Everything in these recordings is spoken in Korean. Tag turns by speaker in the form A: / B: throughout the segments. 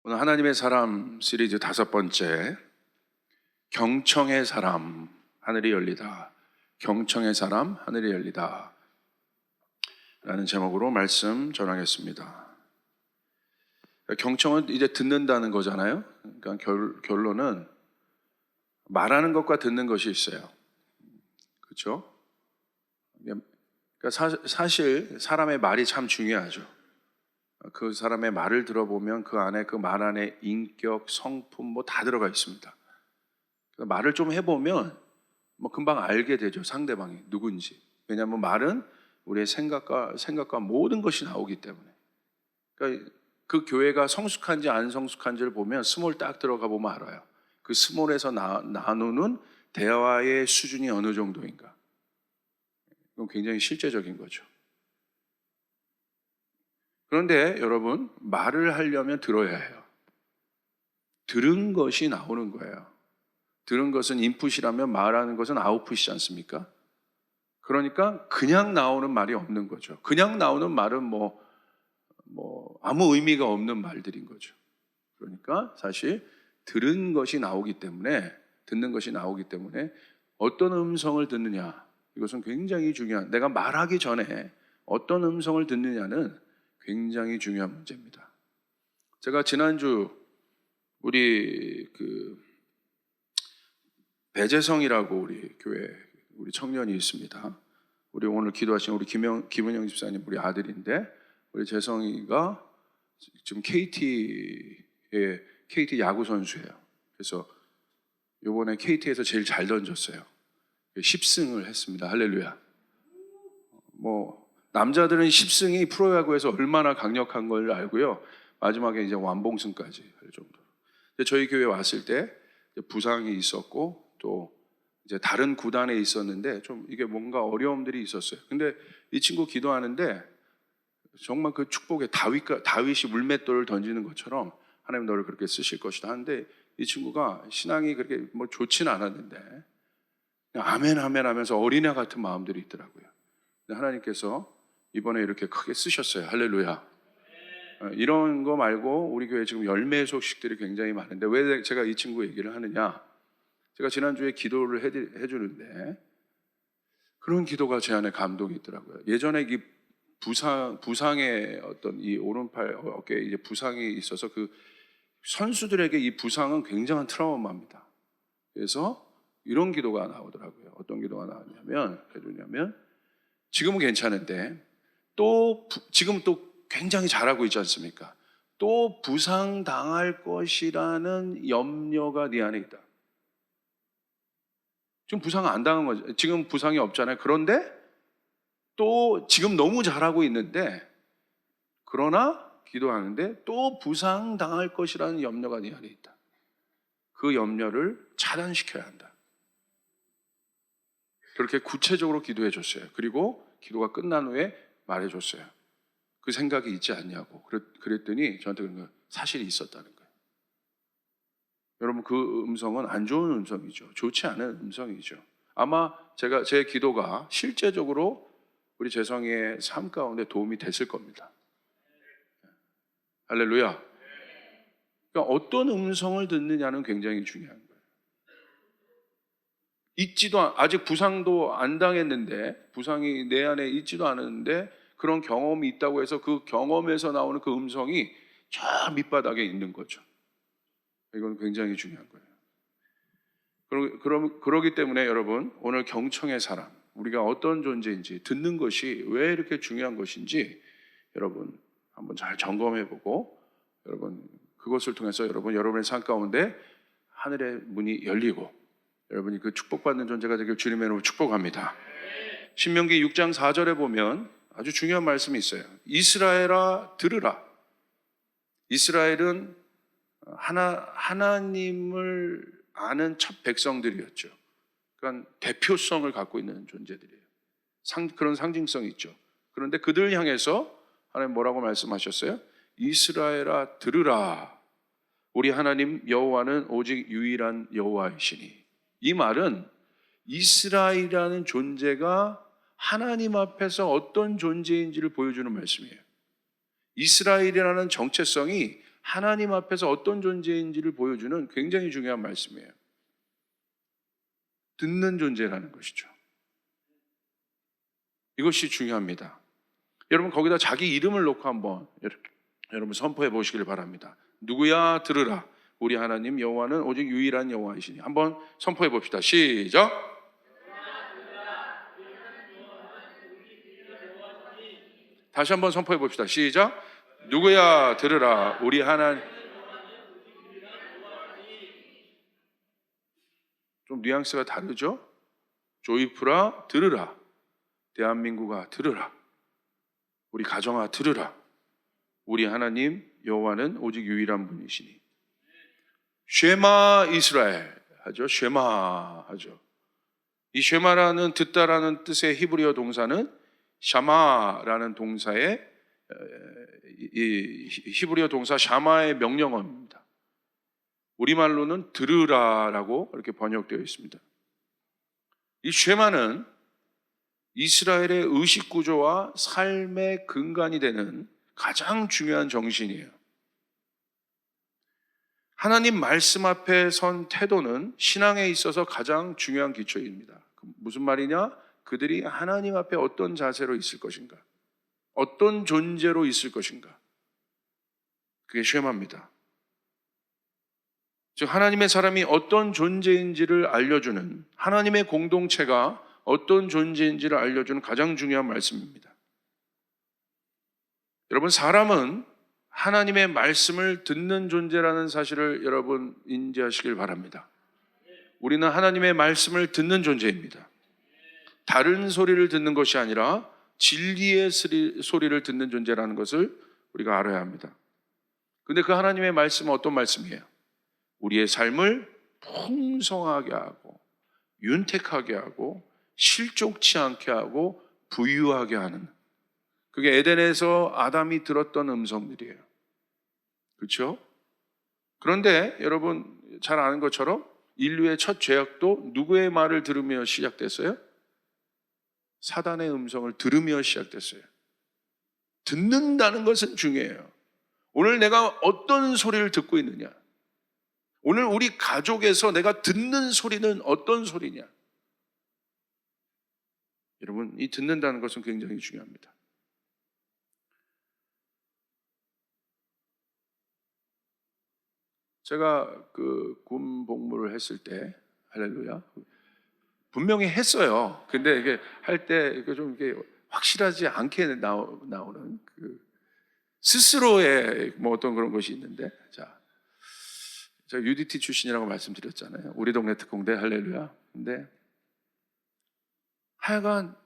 A: 오늘 하나님의 사람 시리즈 5번째, 경청의 사람 하늘이 열리다. 경청의 사람 하늘이 열리다 라는 제목으로 말씀 전하겠습니다. 경청은 이제 듣는다는 거잖아요. 그러니까 결론은 말하는 것과 듣는 것이 있어요. 그렇죠? 그러니까 사실 사람의 말이 참 중요하죠. 그 사람의 말을 들어보면 그 안에, 그 말 안에 인격, 성품 뭐 다 들어가 있습니다. 말을 좀 해보면 뭐 금방 알게 되죠. 상대방이 누군지. 왜냐하면 말은 우리의 생각과 모든 것이 나오기 때문에. 그러니까 그 교회가 성숙한지 안 성숙한지를 보면 스몰 딱 들어가 보면 알아요. 그 스몰에서 나누는 대화의 수준이 어느 정도인가. 이건 굉장히 실제적인 거죠. 그런데 여러분, 말을 하려면 들어야 해요. 들은 것이 나오는 거예요. 들은 것은 인풋이라면 말하는 것은 아웃풋이지 않습니까? 그러니까 그냥 나오는 말이 없는 거죠. 그냥 나오는 말은 아무 의미가 없는 말들인 거죠. 그러니까 사실 듣는 것이 나오기 때문에 어떤 음성을 듣느냐, 이것은 굉장히 중요한, 내가 말하기 전에 어떤 음성을 듣느냐는 굉장히 중요한 문제입니다. 제가 지난주 우리 배재성이라고 우리 교회 우리 청년이 있습니다. 우리 오늘 기도하신 우리 김은영 집사님 우리 아들인데, 우리 재성이가 지금 KT 야구 선수예요. 그래서 이번에 KT에서 제일 잘 던졌어요. 10승을 했습니다. 할렐루야. 남자들은 10승이 프로야구에서 얼마나 강력한 걸 알고요. 마지막에 이제 완봉승까지 할 정도로. 저희 교회 왔을 때 부상이 있었고 또 이제 다른 구단에 있었는데 좀 이게 뭔가 어려움들이 있었어요. 근데 이 친구 기도하는데 정말 그 축복의 다윗이 물맷돌을 던지는 것처럼 하나님 너를 그렇게 쓰실 것이다 하는데, 이 친구가 신앙이 그렇게 좋지는 않았는데 그냥 아멘 아멘 하면서 어린애 같은 마음들이 있더라고요. 하나님께서 이번에 이렇게 크게 쓰셨어요. 할렐루야. 이런 거 말고 우리 교회 지금 열매 소식들이 굉장히 많은데 왜 제가 이 친구 얘기를 하느냐, 제가 지난주에 기도를 해주는데 그런 기도가 제 안에 감동이 있더라고요. 예전에 이 부상의 어떤 이 오른팔 어깨에 이제 부상이 있어서 그 선수들에게 이 부상은 굉장한 트라우마입니다. 그래서 이런 기도가 나오더라고요. 어떤 기도가 나왔냐면 지금은 괜찮은데 지금 또 굉장히 잘하고 있지 않습니까? 또 부상당할 것이라는 염려가 네 안에 있다. 지금 부상 안 당한 거죠. 지금 부상이 없잖아요. 그런데 또 지금 너무 잘하고 있는데, 그러나 기도하는데 또 부상당할 것이라는 염려가 네 안에 있다. 그 염려를 차단시켜야 한다. 그렇게 구체적으로 기도해 줬어요. 그리고 기도가 끝난 후에 말해 줬어요. 그 생각이 있지 않냐고. 그랬더니 저한테 그런 거 사실이 있었다는 거예요. 여러분, 그 음성은 안 좋은 음성이죠. 좋지 않은 음성이죠. 아마 제 기도가 실제적으로 우리 재성이의 삶 가운데 도움이 됐을 겁니다. 할렐루야. 그러니까 어떤 음성을 듣느냐는 굉장히 중요한 거예요. 아직 부상도 안 당했는데, 부상이 내 안에 있지도 않았는데 그런 경험이 있다고 해서 그 경험에서 나오는 그 음성이 저 밑바닥에 있는 거죠. 이건 굉장히 중요한 거예요. 그러기 때문에 여러분, 오늘 경청의 사람, 우리가 어떤 존재인지 듣는 것이 왜 이렇게 중요한 것인지 여러분 한번 잘 점검해보고, 여러분 그것을 통해서 여러분의 삶 가운데 하늘의 문이 열리고 여러분이 그 축복받는 존재가 되길 주님의 이름으로 축복합니다. 신명기 6장 4절에 보면 아주 중요한 말씀이 있어요. 이스라엘아 들으라. 이스라엘은 하나님을 아는 첫 백성들이었죠. 그러니까 대표성을 갖고 있는 존재들이에요. 그런 상징성이 있죠. 그런데 그들 향해서 하나님 뭐라고 말씀하셨어요? 이스라엘아 들으라. 우리 하나님 여호와는 오직 유일한 여호와이시니. 이 말은 이스라엘이라는 존재가 하나님 앞에서 어떤 존재인지를 보여주는 말씀이에요. 이스라엘이라는 정체성이 하나님 앞에서 어떤 존재인지를 보여주는 굉장히 중요한 말씀이에요. 듣는 존재라는 것이죠. 이것이 중요합니다. 여러분 거기다 자기 이름을 놓고 한번 여러분 선포해 보시길 바랍니다. 누구야 들으라. 우리 하나님 여호와는 오직 유일한 여호와이시니. 한번 선포해 봅시다. 시작. 다시 한번 선포해 봅시다. 시작. 누구야 들으라. 우리 하나님. 좀 뉘앙스가 다르죠? 조이프라 들으라. 대한민국아 들으라. 우리 가정아 들으라. 우리 하나님 여호와는 오직 유일한 분이시니. 쉐마 이스라엘 하죠. 쉐마 하죠. 이 쉐마라는 듣다라는 뜻의 히브리어 동사는 샤마라는 동사의 이 히브리어 동사 샤마의 명령어입니다. 우리말로는 들으라라고 이렇게 번역되어 있습니다. 이 쉐마는 이스라엘의 의식 구조와 삶의 근간이 되는 가장 중요한 정신이에요. 하나님 말씀 앞에 선 태도는 신앙에 있어서 가장 중요한 기초입니다. 무슨 말이냐? 그들이 하나님 앞에 어떤 자세로 있을 것인가? 어떤 존재로 있을 것인가? 그게 쉐마입니다. 즉 하나님의 사람이 어떤 존재인지를 알려주는, 하나님의 공동체가 어떤 존재인지를 알려주는 가장 중요한 말씀입니다. 여러분 사람은 하나님의 말씀을 듣는 존재라는 사실을 여러분 인지하시길 바랍니다. 우리는 하나님의 말씀을 듣는 존재입니다. 다른 소리를 듣는 것이 아니라 진리의 소리를 듣는 존재라는 것을 우리가 알아야 합니다. 근데 그 하나님의 말씀은 어떤 말씀이에요? 우리의 삶을 풍성하게 하고 윤택하게 하고 실족치 않게 하고 부유하게 하는, 그게 에덴에서 아담이 들었던 음성들이에요. 그렇죠? 그런데 여러분 잘 아는 것처럼 인류의 첫 죄악도 누구의 말을 들으며 시작됐어요? 사단의 음성을 들으며 시작됐어요. 듣는다는 것은 중요해요. 오늘 내가 어떤 소리를 듣고 있느냐? 오늘 우리 가족에서 내가 듣는 소리는 어떤 소리냐? 여러분, 이 듣는다는 것은 굉장히 중요합니다. 제가 그 군 복무를 했을 때, 할렐루야, 분명히 했어요. 근데 이게 할 때 좀 이게 확실하지 않게 나오는 그 스스로의 뭐 어떤 그런 것이 있는데, 자, 제가 UDT 출신이라고 말씀드렸잖아요. 우리 동네 특공대, 할렐루야. 근데 하여간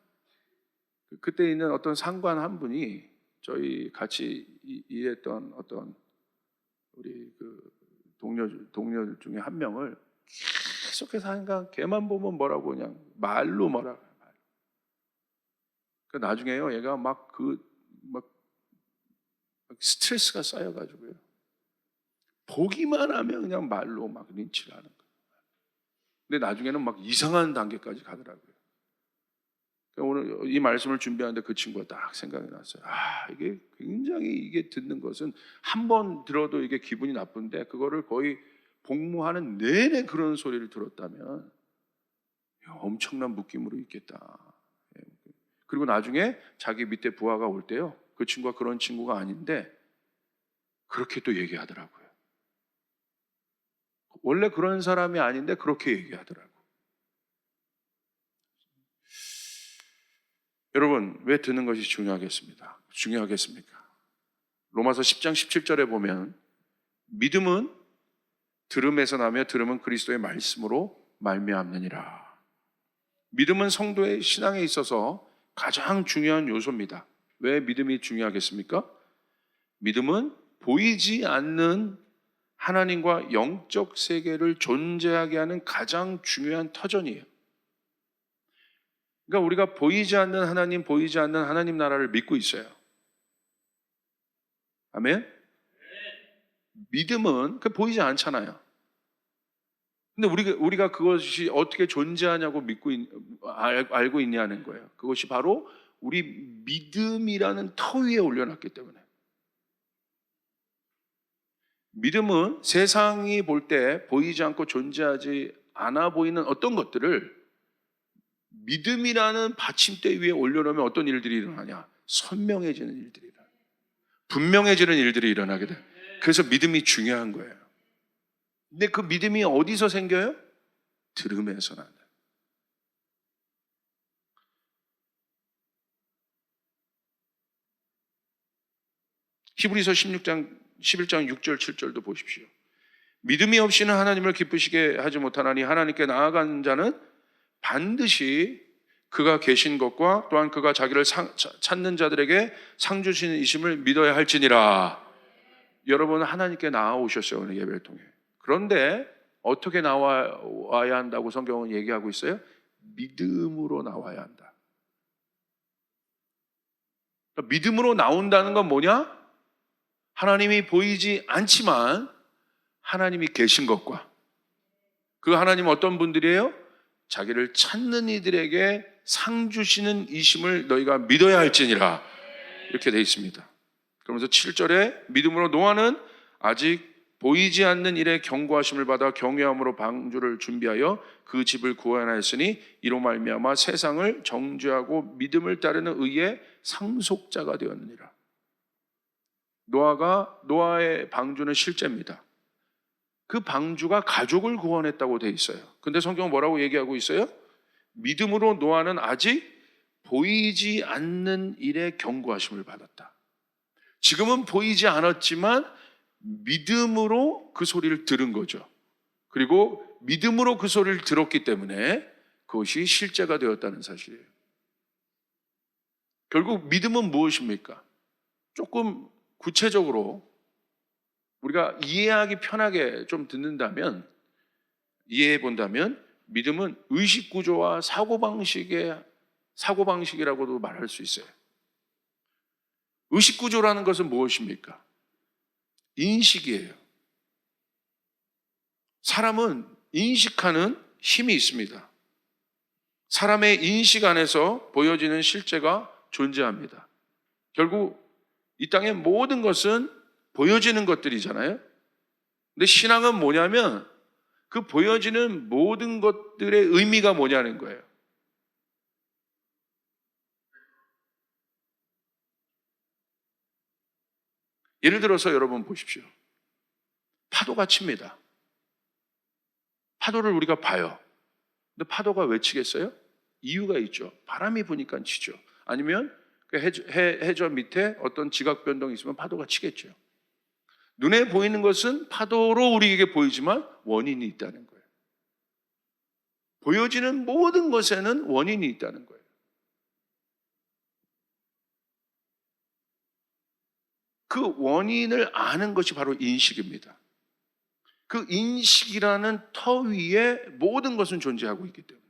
A: 그때 있는 어떤 상관 한 분이 저희 같이 일했던 어떤 우리 그 동료 중에 한 명을 계속해서 하니까 걔만 보면 뭐라고 그냥 말로 뭐라고. 그 나중에요, 얘가 막 스트레스가 쌓여가지고요. 보기만 하면 그냥 말로 막 린치를 하는 거예요. 근데 나중에는 막 이상한 단계까지 가더라고요. 오늘 이 말씀을 준비하는데 그 친구가 딱 생각이 났어요. 이게 굉장히 이게 듣는 것은 한 번 들어도 이게 기분이 나쁜데 그거를 거의 복무하는 내내 그런 소리를 들었다면 엄청난 묶임으로 있겠다. 그리고 나중에 자기 밑에 부하가 올 때요, 그 친구가 그런 친구가 아닌데 그렇게 또 얘기하더라고요. 원래 그런 사람이 아닌데 그렇게 얘기하더라고요. 여러분, 왜 듣는 것이 중요하겠습니까? 로마서 10장 17절에 보면 믿음은 들음에서 나며 들음은 그리스도의 말씀으로 말미암느니라. 믿음은 성도의 신앙에 있어서 가장 중요한 요소입니다. 왜 믿음이 중요하겠습니까? 믿음은 보이지 않는 하나님과 영적 세계를 존재하게 하는 가장 중요한 터전이에요. 그러니까 우리가 보이지 않는 하나님, 보이지 않는 하나님 나라를 믿고 있어요. 아멘? 믿음은 보이지 않잖아요. 근데 우리가 그것이 어떻게 존재하냐고 알고 있냐는 거예요. 그것이 바로 우리 믿음이라는 터 위에 올려놨기 때문에. 믿음은 세상이 볼 때 보이지 않고 존재하지 않아 보이는 어떤 것들을 믿음이라는 받침대 위에 올려놓으면 어떤 일들이 일어나냐? 선명해지는 일들이 일어나요. 분명해지는 일들이 일어나게 돼요. 그래서 믿음이 중요한 거예요. 근데 그 믿음이 어디서 생겨요? 들음에서 나요. 히브리서 16장 11장 6절 7절도 보십시오. 믿음이 없이는 하나님을 기쁘시게 하지 못하나니 하나님께 나아간 자는 반드시 그가 계신 것과 또한 그가 자기를 찾는 자들에게 상 주시는 이심을 믿어야 할지니라. 여러분 하나님께 나아오셨어요, 오늘 예배를 통해. 그런데 어떻게 나와야 한다고 성경은 얘기하고 있어요? 믿음으로 나와야 한다. 그러니까 믿음으로 나온다는 건 뭐냐? 하나님이 보이지 않지만 하나님이 계신 것과, 그 하나님은 어떤 분들이에요? 자기를 찾는 이들에게 상 주시는 이심을 너희가 믿어야 할지니라, 이렇게 되어 있습니다. 그러면서 7절에 믿음으로 노아는 아직 보이지 않는 일에 경고하심을 받아 경외함으로 방주를 준비하여 그 집을 구원하였으니 이로 말미암아 세상을 정죄하고 믿음을 따르는 의의 상속자가 되었느니라. 노아의 방주는 실제입니다. 그 방주가 가족을 구원했다고 돼 있어요. 근데 성경은 뭐라고 얘기하고 있어요? 믿음으로 노아는 아직 보이지 않는 일에 경고하심을 받았다. 지금은 보이지 않았지만 믿음으로 그 소리를 들은 거죠. 그리고 믿음으로 그 소리를 들었기 때문에 그것이 실제가 되었다는 사실이에요. 결국 믿음은 무엇입니까? 조금 구체적으로 우리가 이해하기 편하게 좀 듣는다면, 이해해 본다면, 믿음은 의식 구조와 사고방식이라고도 말할 수 있어요. 의식 구조라는 것은 무엇입니까? 인식이에요. 사람은 인식하는 힘이 있습니다. 사람의 인식 안에서 보여지는 실제가 존재합니다. 결국 이 땅의 모든 것은 보여지는 것들이잖아요. 근데 신앙은 뭐냐면 그 보여지는 모든 것들의 의미가 뭐냐는 거예요. 예를 들어서 여러분 보십시오. 파도가 칩니다. 파도를 우리가 봐요. 근데 파도가 왜 치겠어요? 이유가 있죠. 바람이 부니까 치죠. 아니면 그 해저 밑에 어떤 지각 변동이 있으면 파도가 치겠죠. 눈에 보이는 것은 파도로 우리에게 보이지만 원인이 있다는 거예요. 보여지는 모든 것에는 원인이 있다는 거예요. 그 원인을 아는 것이 바로 인식입니다. 그 인식이라는 터 위에 모든 것은 존재하고 있기 때문에.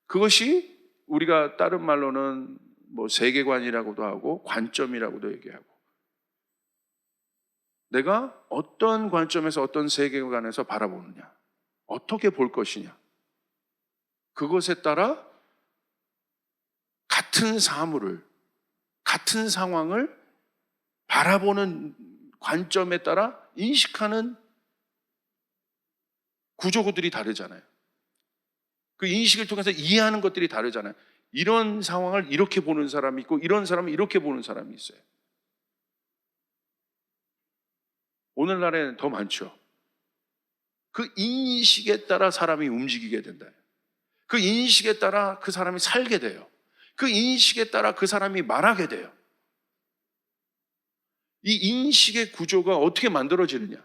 A: 그것이 우리가 다른 말로는 뭐 세계관이라고도 하고 관점이라고도 얘기하고, 내가 어떤 관점에서 어떤 세계관에서 바라보느냐, 어떻게 볼 것이냐, 그것에 따라 같은 사물을, 같은 상황을 바라보는 관점에 따라 인식하는 구조들이 다르잖아요. 그 인식을 통해서 이해하는 것들이 다르잖아요. 이런 상황을 이렇게 보는 사람이 있고 이런 사람은 이렇게 보는 사람이 있어요. 오늘날에는 더 많죠. 그 인식에 따라 사람이 움직이게 된다. 그 인식에 따라 그 사람이 살게 돼요. 그 인식에 따라 그 사람이 말하게 돼요. 이 인식의 구조가 어떻게 만들어지느냐?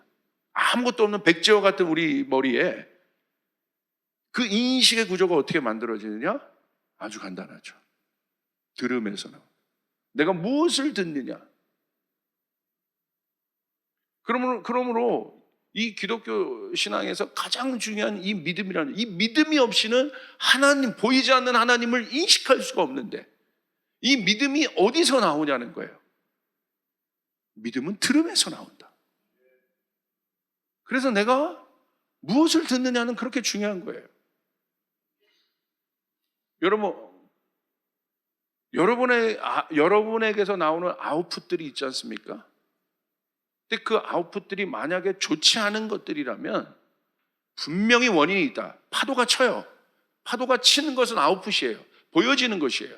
A: 아무것도 없는 백지와 같은 우리 머리에 그 인식의 구조가 어떻게 만들어지느냐? 아주 간단하죠. 들음에서는. 내가 무엇을 듣느냐? 그러므로 이 기독교 신앙에서 가장 중요한 이 믿음이라는, 이 믿음이 없이는 하나님, 보이지 않는 하나님을 인식할 수가 없는데, 이 믿음이 어디서 나오냐는 거예요. 믿음은 들음에서 나온다. 그래서 내가 무엇을 듣느냐는 그렇게 중요한 거예요. 여러분, 여러분에게서 나오는 아웃풋들이 있지 않습니까? 근데 그 아웃풋들이 만약에 좋지 않은 것들이라면 분명히 원인이 있다. 파도가 쳐요. 파도가 치는 것은 아웃풋이에요. 보여지는 것이에요.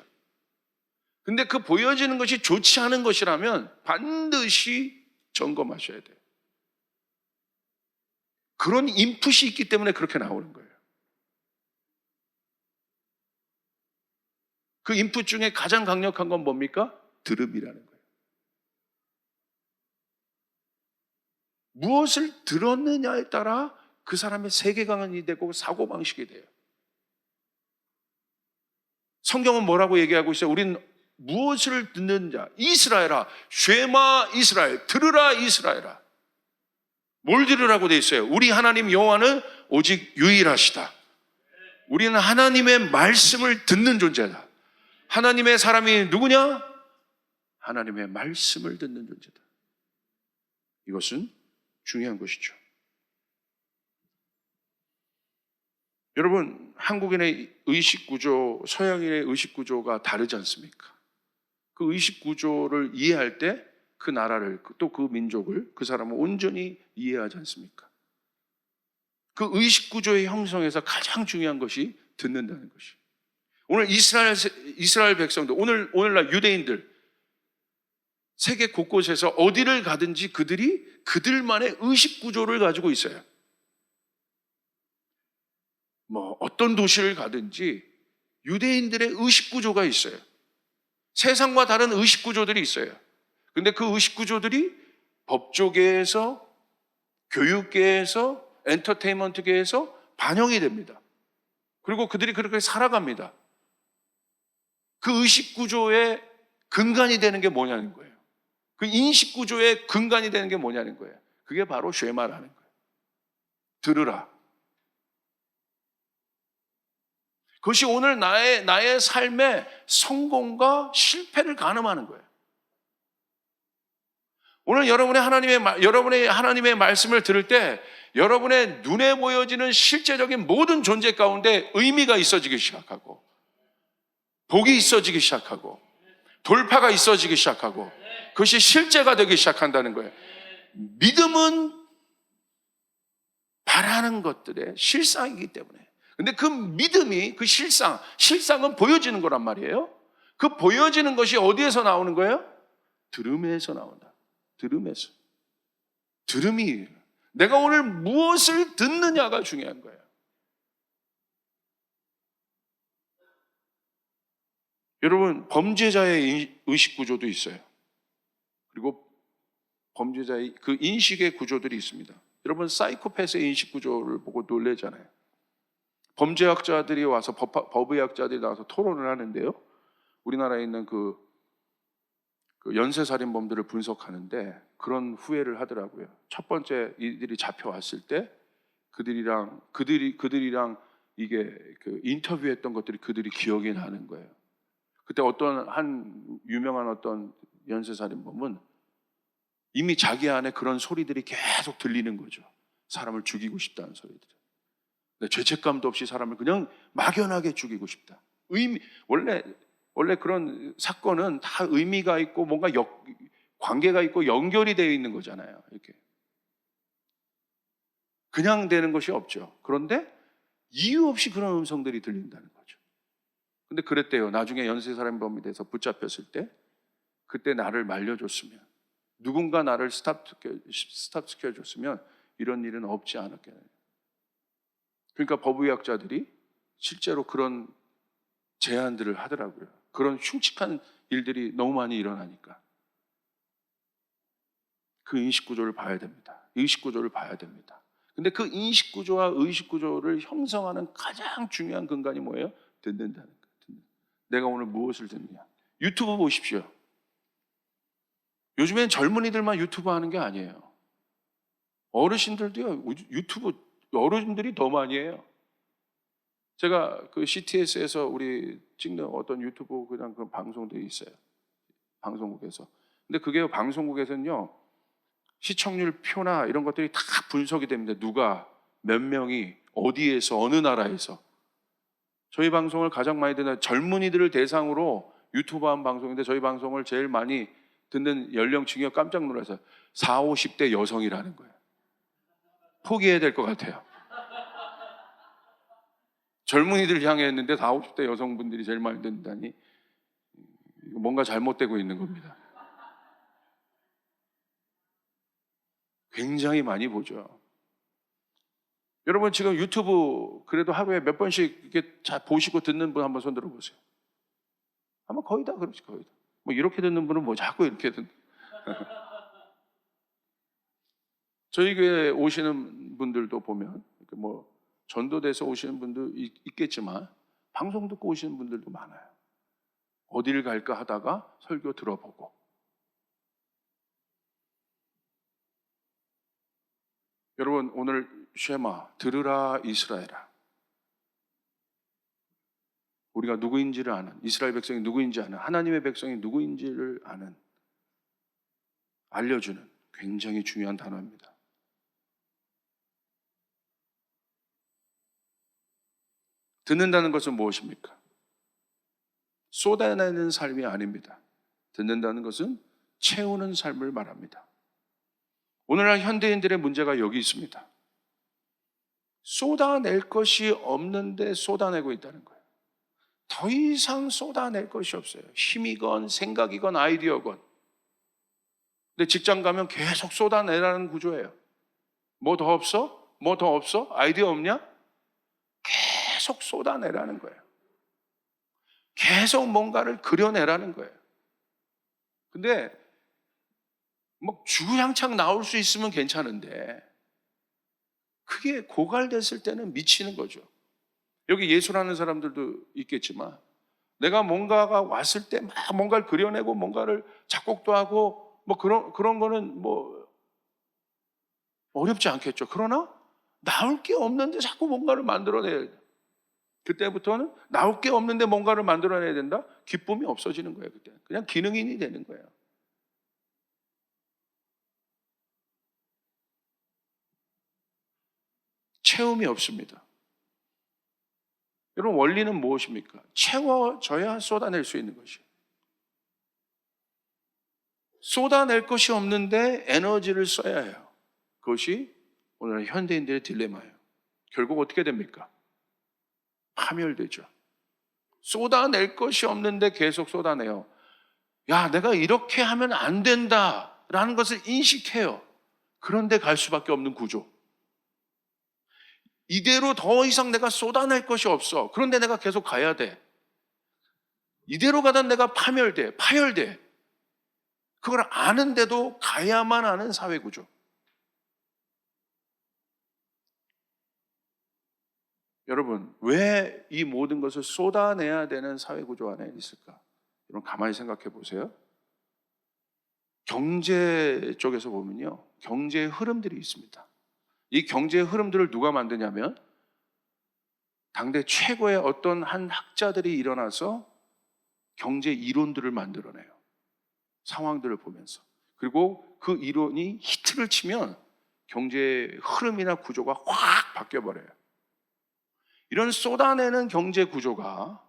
A: 근데 그 보여지는 것이 좋지 않은 것이라면 반드시 점검하셔야 돼요. 그런 인풋이 있기 때문에 그렇게 나오는 거예요. 그 인풋 중에 가장 강력한 건 뭡니까? 들음이라는 거예요. 무엇을 들었느냐에 따라 그 사람의 세계관이 되고 사고방식이 돼요. 성경은 뭐라고 얘기하고 있어요? 우린 무엇을 듣는 자, 이스라엘아, 쉐마 이스라엘, 들으라 이스라엘아. 뭘 들으라고 돼 있어요? 우리 하나님 여호와는 오직 유일하시다. 우리는 하나님의 말씀을 듣는 존재다. 하나님의 사람이 누구냐? 하나님의 말씀을 듣는 존재다. 이것은 중요한 것이죠. 여러분, 한국인의 의식구조, 서양인의 의식구조가 다르지 않습니까? 그 의식구조를 이해할 때 그 나라를, 또 그 민족을, 그 사람을 온전히 이해하지 않습니까? 그 의식구조의 형성에서 가장 중요한 것이 듣는다는 것이. 오늘 이스라엘 백성들, 오늘날 유대인들, 세계 곳곳에서 어디를 가든지 그들이 그들만의 의식구조를 가지고 있어요. 어떤 도시를 가든지 유대인들의 의식구조가 있어요. 세상과 다른 의식구조들이 있어요. 근데 그 의식구조들이 법조계에서, 교육계에서, 엔터테인먼트계에서 반영이 됩니다. 그리고 그들이 그렇게 살아갑니다. 그 의식구조의 근간이 되는 게 뭐냐는 거예요. 그 인식구조의 근간이 되는 게 뭐냐는 거예요. 그게 바로 쉐마라는 거예요. 들으라. 그것이 오늘 나의 삶의 성공과 실패를 가늠하는 거예요. 오늘 여러분의 하나님의 말씀을 들을 때 여러분의 눈에 보여지는 실제적인 모든 존재 가운데 의미가 있어지기 시작하고, 복이 있어지기 시작하고, 돌파가 있어지기 시작하고, 그것이 실제가 되기 시작한다는 거예요. 믿음은 바라는 것들의 실상이기 때문에. 근데 그 믿음이, 그 실상은 보여지는 거란 말이에요. 그 보여지는 것이 어디에서 나오는 거예요? 들음에서 나온다. 들음에서. 들음이, 내가 오늘 무엇을 듣느냐가 중요한 거예요. 여러분, 범죄자의 의식구조도 있어요. 그리고 범죄자의 그 인식의 구조들이 있습니다. 여러분, 사이코패스의 인식구조를 보고 놀라잖아요. 범죄학자들이 와서, 법의학자들이 나와서 토론을 하는데요. 우리나라에 있는 그 연쇄살인범들을 분석하는데 그런 후회를 하더라고요. 첫 번째 이들이 잡혀왔을 때 그들이랑 이게 그 인터뷰했던 것들이 그들이 기억이 나는 거예요. 그때 어떤 유명한 어떤 연쇄살인범은 이미 자기 안에 그런 소리들이 계속 들리는 거죠. 사람을 죽이고 싶다는 소리들. 죄책감도 없이 사람을 그냥 막연하게 죽이고 싶다. 원래 그런 사건은 다 의미가 있고 뭔가 관계가 있고 연결이 되어 있는 거잖아요. 이렇게 그냥 되는 것이 없죠. 그런데 이유 없이 그런 음성들이 들린다는 거죠. 근데 그랬대요. 나중에 연쇄살인범이 돼서 붙잡혔을 때 그때 나를 말려줬으면, 누군가 나를 스탑시켜줬으면 이런 일은 없지 않았겠네요. 그러니까 법의학자들이 실제로 그런 제안들을 하더라고요. 그런 흉측한 일들이 너무 많이 일어나니까 그 인식구조를 봐야 됩니다. 의식구조를 봐야 됩니다. 근데 그 인식구조와 의식구조를 형성하는 가장 중요한 근간이 뭐예요? 듣는다는 거예요. 내가 오늘 무엇을 듣느냐. 유튜브 보십시오. 요즘엔 젊은이들만 유튜브 하는 게 아니에요. 어르신들도요. 유튜브 어르신들이 더 많이 해요. 제가 그 CTS에서 우리 찍는 어떤 유튜브 그냥 그 방송들이 있어요. 방송국에서. 근데 그게 방송국에서는요, 시청률 표나 이런 것들이 다 분석이 됩니다. 누가, 몇 명이, 어디에서, 어느 나라에서. 저희 방송을 가장 많이 듣는 젊은이들을 대상으로 유튜브 한 방송인데 저희 방송을 제일 많이 듣는 연령층이 깜짝 놀라서 40, 50대 여성이라는 거예요. 포기해야 될 것 같아요. 젊은이들 향해 했는데 40, 50대 여성분들이 제일 많이 듣는다니 뭔가 잘못되고 있는 겁니다. 굉장히 많이 보죠. 여러분 지금 유튜브 그래도 하루에 몇 번씩 이렇게 잘 보시고 듣는 분 한번 손 들어보세요. 아마 거의 다 그렇지, 거의 다. 뭐 이렇게 듣는 분은 뭐 자꾸 이렇게 듣는. 저희 교회 오시는 분들도 보면 뭐 전도돼서 오시는 분도 있겠지만 방송 듣고 오시는 분들도 많아요. 어딜 갈까 하다가 설교 들어보고. 여러분 오늘 쉐마 들으라 이스라엘아. 우리가 누구인지를 아는, 이스라엘 백성이 누구인지 아는, 하나님의 백성이 누구인지를 아는, 알려주는 굉장히 중요한 단어입니다. 듣는다는 것은 무엇입니까? 쏟아내는 삶이 아닙니다. 듣는다는 것은 채우는 삶을 말합니다. 오늘날 현대인들의 문제가 여기 있습니다. 쏟아낼 것이 없는데 쏟아내고 있다는 거예요. 더 이상 쏟아낼 것이 없어요. 힘이건 생각이건 아이디어건. 근데 직장 가면 계속 쏟아내라는 구조예요. 뭐 더 없어? 뭐 더 없어? 아이디어 없냐? 계속 쏟아내라는 거예요. 계속 뭔가를 그려내라는 거예요. 근데 뭐 주구장창 나올 수 있으면 괜찮은데 그게 고갈됐을 때는 미치는 거죠. 여기 예술하는 사람들도 있겠지만 내가 뭔가가 왔을 때 막 뭔가를 그려내고 뭔가를 작곡도 하고 뭐 그런 거는 뭐 어렵지 않겠죠. 그러나 나올 게 없는데 자꾸 뭔가를 만들어내야 돼. 그때부터는 나올 게 없는데 뭔가를 만들어내야 된다? 기쁨이 없어지는 거예요. 그때 그냥 기능인이 되는 거예요. 채움이 없습니다. 여러분 원리는 무엇입니까? 채워져야 쏟아낼 수 있는 것이에요. 쏟아낼 것이 없는데 에너지를 써야 해요. 그것이 오늘 현대인들의 딜레마예요. 결국 어떻게 됩니까? 파멸되죠. 쏟아낼 것이 없는데 계속 쏟아내요. 야, 내가 이렇게 하면 안 된다라는 것을 인식해요. 그런데 갈 수밖에 없는 구조. 이대로 더 이상 내가 쏟아낼 것이 없어. 그런데 내가 계속 가야 돼. 이대로 가다 내가 파열돼. 그걸 아는데도 가야만 하는 사회 구조. 여러분, 왜 이 모든 것을 쏟아내야 되는 사회 구조 안에 있을까? 여러분, 가만히 생각해 보세요. 경제 쪽에서 보면요. 경제의 흐름들이 있습니다. 이 경제의 흐름들을 누가 만드냐면 당대 최고의 어떤 한 학자들이 일어나서 경제 이론들을 만들어내요. 상황들을 보면서. 그리고 그 이론이 히트를 치면 경제의 흐름이나 구조가 확 바뀌어버려요. 이런 쏟아내는 경제 구조가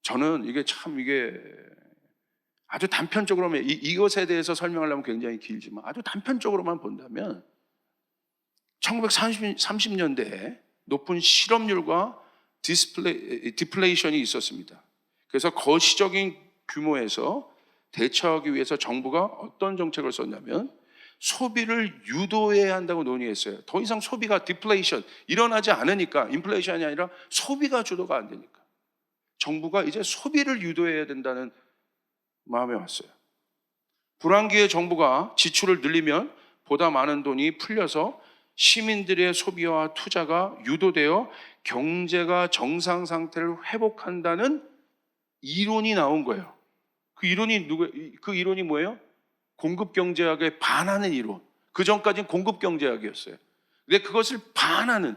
A: 저는 이게 아주 단편적으로만 이것에 대해서 설명하려면 굉장히 길지만 아주 단편적으로만 본다면 1930년대에 높은 실업률과 디플레이션이 있었습니다. 그래서 거시적인 규모에서 대처하기 위해서 정부가 어떤 정책을 썼냐면 소비를 유도해야 한다고 논의했어요. 더 이상 소비가 디플레이션 일어나지 않으니까 인플레이션이 아니라 소비가 주도가 안 되니까 정부가 이제 소비를 유도해야 된다는 마음에 왔어요. 불황기에 정부가 지출을 늘리면 보다 많은 돈이 풀려서 시민들의 소비와 투자가 유도되어 경제가 정상 상태를 회복한다는 이론이 나온 거예요. 그 이론이 뭐예요? 공급경제학에 반하는 이론. 그 전까지는 공급경제학이었어요. 근데 그것을 반하는,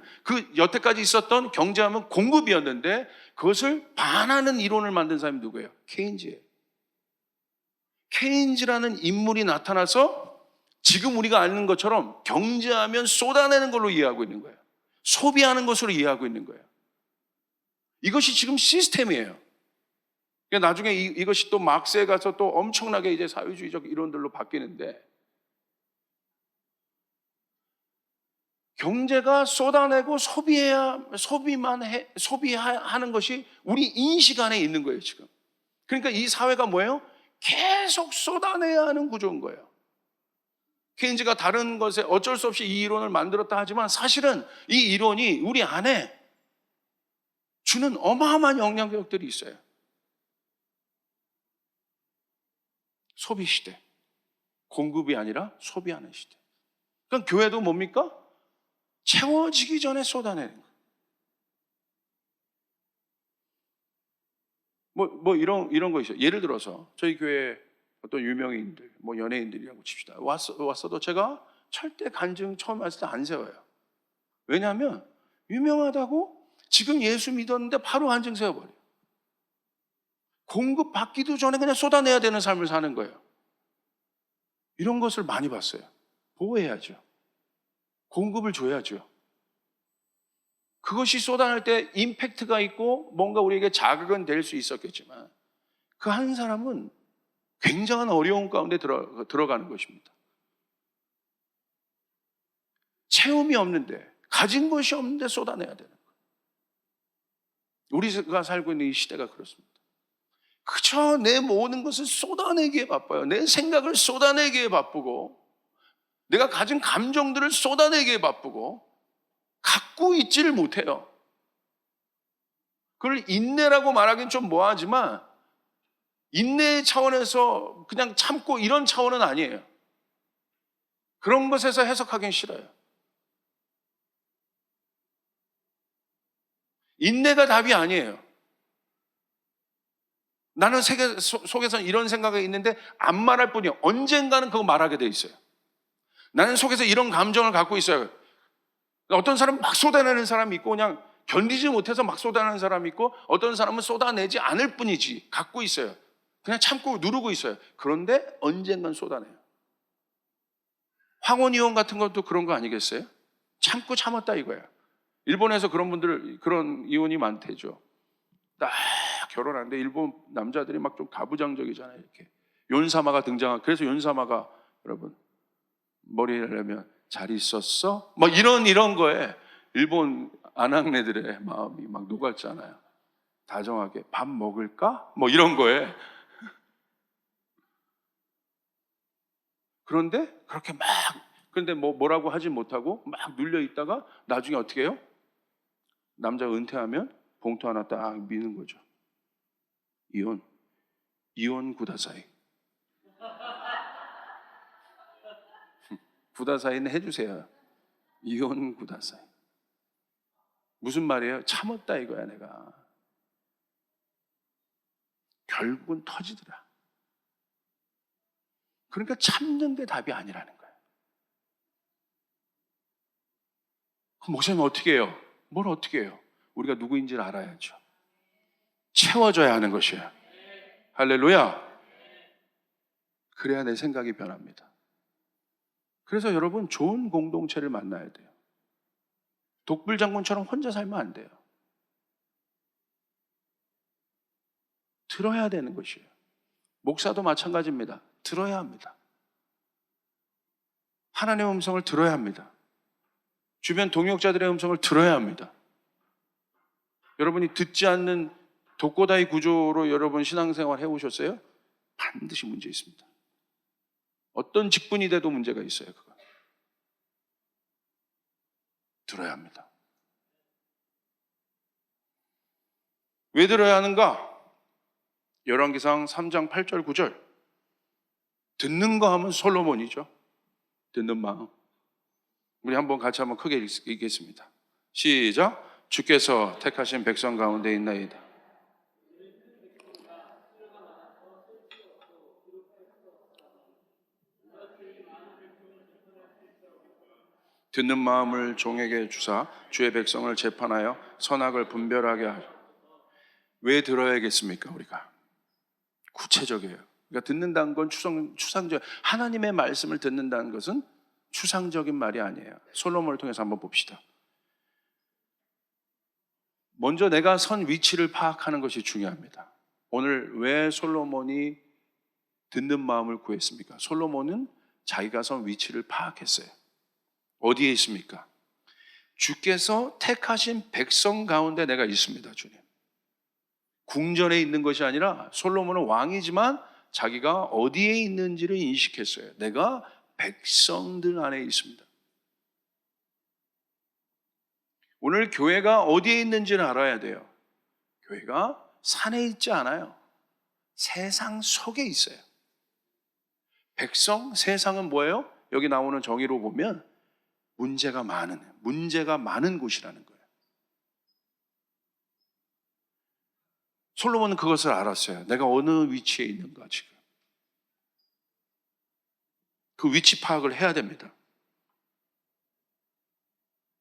A: 여태까지 있었던 경제하면 공급이었는데 그것을 반하는 이론을 만든 사람이 누구예요? 케인즈예요. 케인즈라는 인물이 나타나서 지금 우리가 아는 것처럼 경제하면 쏟아내는 걸로 이해하고 있는 거예요. 소비하는 것으로 이해하고 있는 거예요. 이것이 지금 시스템이에요. 나중에 이것이 또 막스에 가서 또 엄청나게 이제 사회주의적 이론들로 바뀌는데, 경제가 쏟아내고 소비하는 것이 우리 인식 안에 있는 거예요, 지금. 그러니까 이 사회가 뭐예요? 계속 쏟아내야 하는 구조인 거예요. 케인즈가 다른 것에 어쩔 수 없이 이 이론을 만들었다 하지만 사실은 이 이론이 우리 안에 주는 어마어마한 영향력들이 있어요. 소비 시대. 공급이 아니라 소비하는 시대. 그러니까 교회도 뭡니까? 채워지기 전에 쏟아내는 거예요. 이런 거 있어요. 예를 들어서 저희 교회 어떤 유명인들, 연예인들이라고 칩시다. 왔어도 제가 절대 간증 처음 왔을 때 안 세워요. 왜냐하면 유명하다고 지금 예수 믿었는데 바로 간증 세워버려요. 공급받기도 전에 그냥 쏟아내야 되는 삶을 사는 거예요. 이런 것을 많이 봤어요. 보호해야죠. 공급을 줘야죠. 그것이 쏟아낼 때 임팩트가 있고 뭔가 우리에게 자극은 될 수 있었겠지만 그 한 사람은 굉장한 어려움 가운데 들어가는 것입니다. 체험이 없는데, 가진 것이 없는데 쏟아내야 되는 거예요. 우리가 살고 있는 이 시대가 그렇습니다. 그저 내 모든 것을 쏟아내기에 바빠요. 내 생각을 쏟아내기에 바쁘고, 내가 가진 감정들을 쏟아내기에 바쁘고, 갖고 있지를 못해요. 그걸 인내라고 말하기는 좀 뭐하지만 인내의 차원에서 그냥 참고 이런 차원은 아니에요. 그런 것에서 해석하기는 싫어요. 인내가 답이 아니에요. 나는 세계 속에서 이런 생각이 있는데 안 말할 뿐이에요. 언젠가는 그거 말하게 돼 있어요. 나는 속에서 이런 감정을 갖고 있어요. 어떤 사람은 막 쏟아내는 사람이 있고 그냥 견디지 못해서 막 쏟아내는 사람이 있고, 어떤 사람은 쏟아내지 않을 뿐이지 갖고 있어요. 그냥 참고 누르고 있어요. 그런데 언젠간 쏟아내요. 황혼이혼 같은 것도 그런 거 아니겠어요? 참고 참았다 이거야. 일본에서 그런 이혼이 많대죠. 딱 결혼하는데 일본 남자들이 막 좀 가부장적이잖아요. 이렇게 윤사마가 그래서 윤사마가 여러분 머리를 내면 잘 있었어? 이런 거에 일본 아낙네들의 마음이 막 녹았잖아요. 다정하게 밥 먹을까? 이런 거에. 그런데 그렇게 그런데 뭐라고 하지 못하고 막 눌려 있다가 나중에 어떻게 해요? 남자가 은퇴하면 봉투 하나 딱 미는 거죠. 이혼 구다사이. 구다사이는 해주세요. 이혼 구다사이. 무슨 말이에요? 참았다 이거야 내가. 결국은 터지더라. 그러니까 참는 게 답이 아니라는 거예요. 그럼 목사님 어떻게 해요? 뭘 어떻게 해요? 우리가 누구인지를 알아야죠. 채워줘야 하는 것이에요. 할렐루야. 그래야 내 생각이 변합니다. 그래서 여러분 좋은 공동체를 만나야 돼요. 독불장군처럼 혼자 살면 안 돼요. 들어야 되는 것이에요. 목사도 마찬가지입니다. 들어야 합니다. 하나님의 음성을 들어야 합니다. 주변 동역자들의 음성을 들어야 합니다. 여러분이 듣지 않는 독고다이 구조로 여러분 신앙생활 해오셨어요? 반드시 문제 있습니다. 어떤 직분이 돼도 문제가 있어요. 그거 들어야 합니다. 왜 들어야 하는가? 열왕기상 3장 8절 9절. 듣는 거 하면 솔로몬이죠. 듣는 마음. 우리 같이 한번 크게 읽겠습니다. 시작. 주께서 택하신 백성 가운데 있나이다. 듣는 마음을 종에게 주사 주의 백성을 재판하여 선악을 분별하게 하라. 왜 들어야겠습니까? 우리가 구체적이에요. 그러니까 듣는다는 건 추상적, 하나님의 말씀을 듣는다는 것은 추상적인 말이 아니에요. 솔로몬을 통해서 한번 봅시다. 먼저 내가 선 위치를 파악하는 것이 중요합니다. 오늘 왜 솔로몬이 듣는 마음을 구했습니까? 솔로몬은 자기가 선 위치를 파악했어요. 어디에 있습니까? 주께서 택하신 백성 가운데 내가 있습니다, 주님. 궁전에 있는 것이 아니라 솔로몬은 왕이지만 자기가 어디에 있는지를 인식했어요. 내가 백성들 안에 있습니다. 오늘 교회가 어디에 있는지를 알아야 돼요. 교회가 산에 있지 않아요. 세상 속에 있어요. 백성, 세상은 뭐예요? 여기 나오는 정의로 보면 문제가 많은 곳이라는 거예요. 솔로몬은 그것을 알았어요. 내가 어느 위치에 있는가 지금. 그 위치 파악을 해야 됩니다.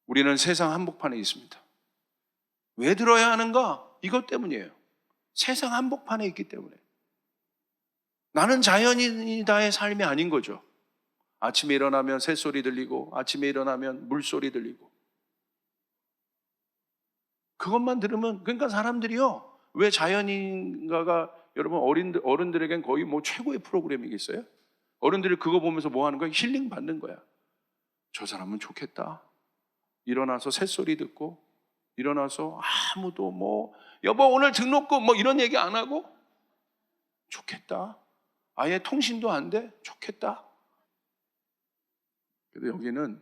A: 우리는 세상 한복판에 있습니다. 왜 들어야 하는가? 이것 때문이에요. 세상 한복판에 있기 때문에. 나는 자연인이다의 삶이 아닌 거죠. 아침에 일어나면 새소리 들리고 아침에 일어나면 물소리 들리고 그것만 들으면 그러니까 사람들이요. 왜 자연인가가 여러분 어른들에겐 거의 뭐 최고의 프로그램이겠어요? 어른들이 그거 보면서 뭐 하는 거야? 힐링 받는 거야. 저 사람은 좋겠다. 일어나서 새소리 듣고 일어나서 아무도 뭐 여보 오늘 등록금 뭐 이런 얘기 안 하고 좋겠다. 아예 통신도 안 돼? 좋겠다. 근데 여기는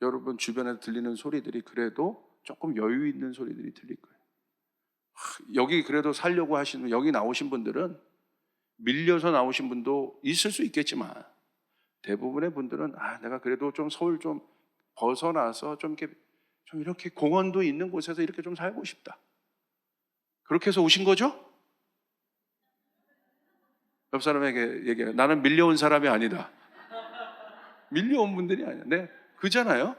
A: 여러분 주변에 들리는 소리들이 그래도 조금 여유 있는 소리들이 들릴 거예요. 여기 그래도 살려고 하시는 여기 나오신 분들은 밀려서 나오신 분도 있을 수 있겠지만 대부분의 분들은 내가 그래도 좀 서울 좀 벗어나서 좀 이렇게 공원도 있는 곳에서 이렇게 좀 살고 싶다. 그렇게 해서 오신 거죠? 옆 사람에게 얘기해요. 나는 밀려온 사람이 아니다. 밀려온 분들이 아니야. 네, 그잖아요.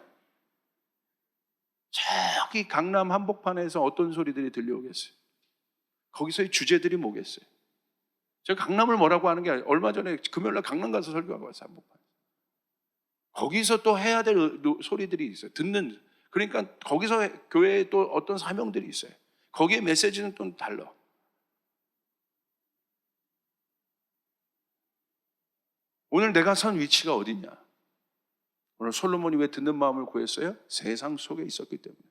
A: 저기 강남 한복판에서 어떤 소리들이 들려오겠어요? 거기서의 주제들이 뭐겠어요? 제가 강남을 뭐라고 하는 게 아니라 얼마 전에 금요일날 강남 가서 설교하고 왔어요. 한복판. 거기서 또 해야 될 소리들이 있어요. 그러니까 거기서 교회에 또 어떤 사명들이 있어요. 거기에 메시지는 또 달라. 오늘 내가 선 위치가 어디냐? 오늘 솔로몬이 왜 듣는 마음을 구했어요? 세상 속에 있었기 때문에.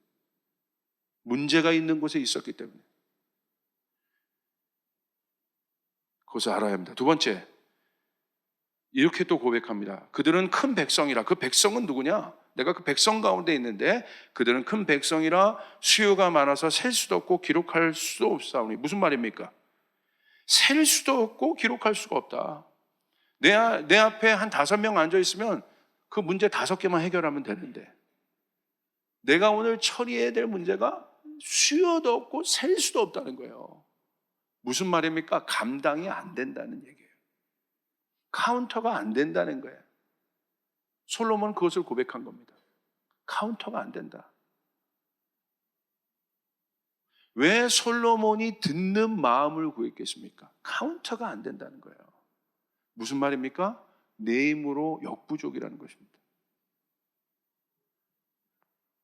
A: 문제가 있는 곳에 있었기 때문에. 그것을 알아야 합니다. 두 번째, 이렇게 또 고백합니다. 그들은 큰 백성이라. 그 백성은 누구냐? 내가 그 백성 가운데 있는데 그들은 큰 백성이라 수요가 많아서 셀 수도 없고 기록할 수도 없사오니. 무슨 말입니까? 셀 수도 없고 기록할 수가 없다. 내 앞에 한 5명 앉아 있으면 그 문제 5개만 해결하면 되는데 내가 오늘 처리해야 될 문제가 수요도 없고 셀 수도 없다는 거예요. 무슨 말입니까? 감당이 안 된다는 얘기예요. 카운터가 안 된다는 거예요. 솔로몬은 그것을 고백한 겁니다. 카운터가 안 된다. 왜 솔로몬이 듣는 마음을 구했겠습니까? 카운터가 안 된다는 거예요. 무슨 말입니까? 내 힘으로 역부족이라는 것입니다.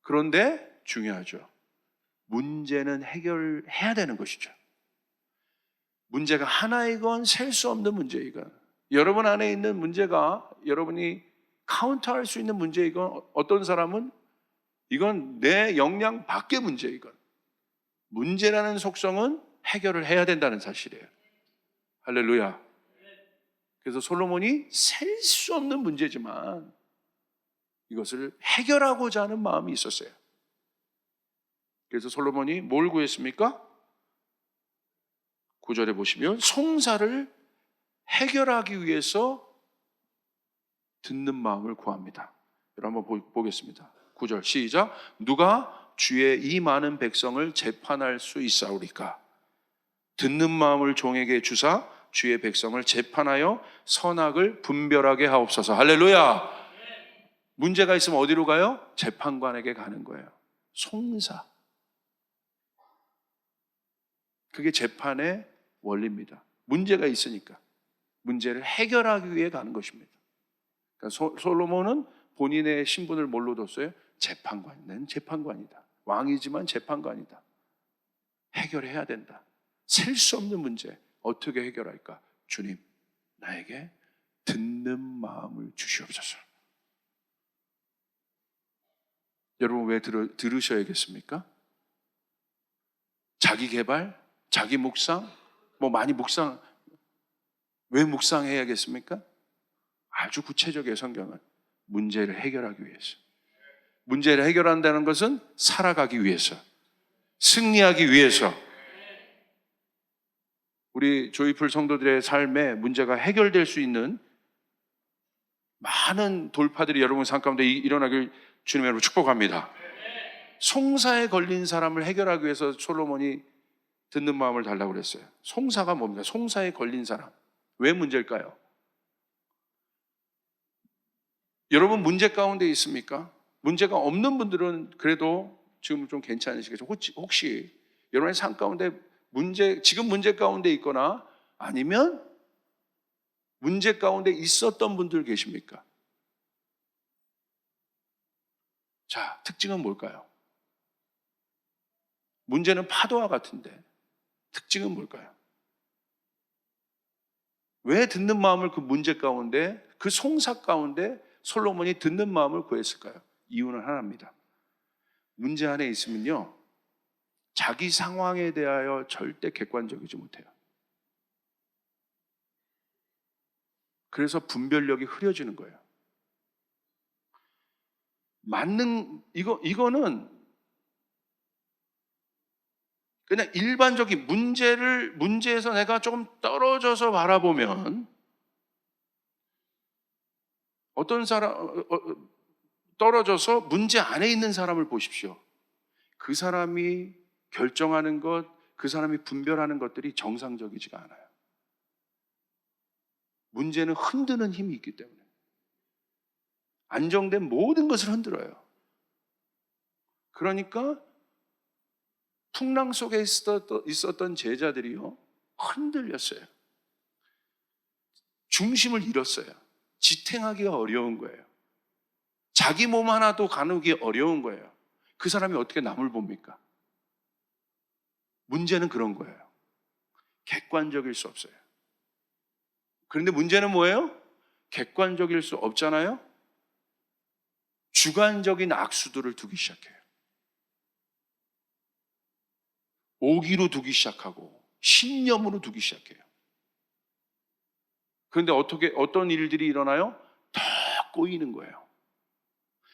A: 그런데 중요하죠. 문제는 해결해야 되는 것이죠. 문제가 하나이건 셀 수 없는 문제이건 여러분 안에 있는 문제가 여러분이 카운터할 수 있는 문제이건 어떤 사람은 이건 내 역량 밖의 문제이건 문제라는 속성은 해결을 해야 된다는 사실이에요. 할렐루야. 그래서 솔로몬이 셀 수 없는 문제지만 이것을 해결하고자 하는 마음이 있었어요. 그래서 솔로몬이 뭘 구했습니까? 9절에 보시면 송사를 해결하기 위해서 듣는 마음을 구합니다. 여러분 한번 보겠습니다. 9절 시작. 누가 주의 이 많은 백성을 재판할 수 있사오리까? 듣는 마음을 종에게 주사 주의 백성을 재판하여 선악을 분별하게 하옵소서. 할렐루야. 문제가 있으면 어디로 가요? 재판관에게 가는 거예요. 송사. 그게 재판의 원리입니다. 문제가 있으니까 문제를 해결하기 위해 가는 것입니다. 그러니까 솔로몬은 본인의 신분을 뭘로 뒀어요? 재판관. 난 재판관이다. 왕이지만 재판관이다. 해결해야 된다. 셀 수 없는 문제 어떻게 해결할까? 주님, 나에게 듣는 마음을 주시옵소서. 여러분 왜 들으셔야겠습니까? 자기 개발, 자기 묵상, 많이 묵상, 왜 묵상해야겠습니까? 아주 구체적이에요. 성경은 문제를 해결하기 위해서. 문제를 해결한다는 것은 살아가기 위해서, 승리하기 위해서. 우리 조이풀 성도들의 삶에 문제가 해결될 수 있는 많은 돌파들이 여러분 삶 가운데 일어나길 주님의 이름으로 축복합니다. 송사에 걸린 사람을 해결하기 위해서 솔로몬이 듣는 마음을 달라고 그랬어요. 송사가 뭡니까? 송사에 걸린 사람. 왜 문제일까요? 여러분 문제 가운데 있습니까? 문제가 없는 분들은 그래도 지금 좀 괜찮으시겠죠? 혹시 여러분의 삶 가운데 지금 문제 가운데 있거나 아니면 문제 가운데 있었던 분들 계십니까? 자, 특징은 뭘까요? 문제는 파도와 같은데 특징은 뭘까요? 왜 듣는 마음을 그 문제 가운데, 그 송사 가운데 솔로몬이 듣는 마음을 구했을까요? 이유는 하나입니다. 문제 안에 있으면요, 자기 상황에 대하여 절대 객관적이지 못해요. 그래서 분별력이 흐려지는 거예요. 이거는 그냥 일반적인 문제에서 내가 조금 떨어져서 바라보면 어떤 사람, 떨어져서 문제 안에 있는 사람을 보십시오. 그 사람이 결정하는 것, 그 사람이 분별하는 것들이 정상적이지가 않아요. 문제는 흔드는 힘이 있기 때문에 안정된 모든 것을 흔들어요. 그러니까 풍랑 속에 있었던 제자들이요, 흔들렸어요. 중심을 잃었어요. 지탱하기가 어려운 거예요. 자기 몸 하나도 가누기 어려운 거예요. 그 사람이 어떻게 남을 봅니까? 문제는 그런 거예요. 객관적일 수 없어요. 그런데 문제는 뭐예요? 객관적일 수 없잖아요. 주관적인 악수들을 두기 시작해요. 오기로 두기 시작하고 신념으로 두기 시작해요. 그런데 어떤 일들이 일어나요? 더 꼬이는 거예요.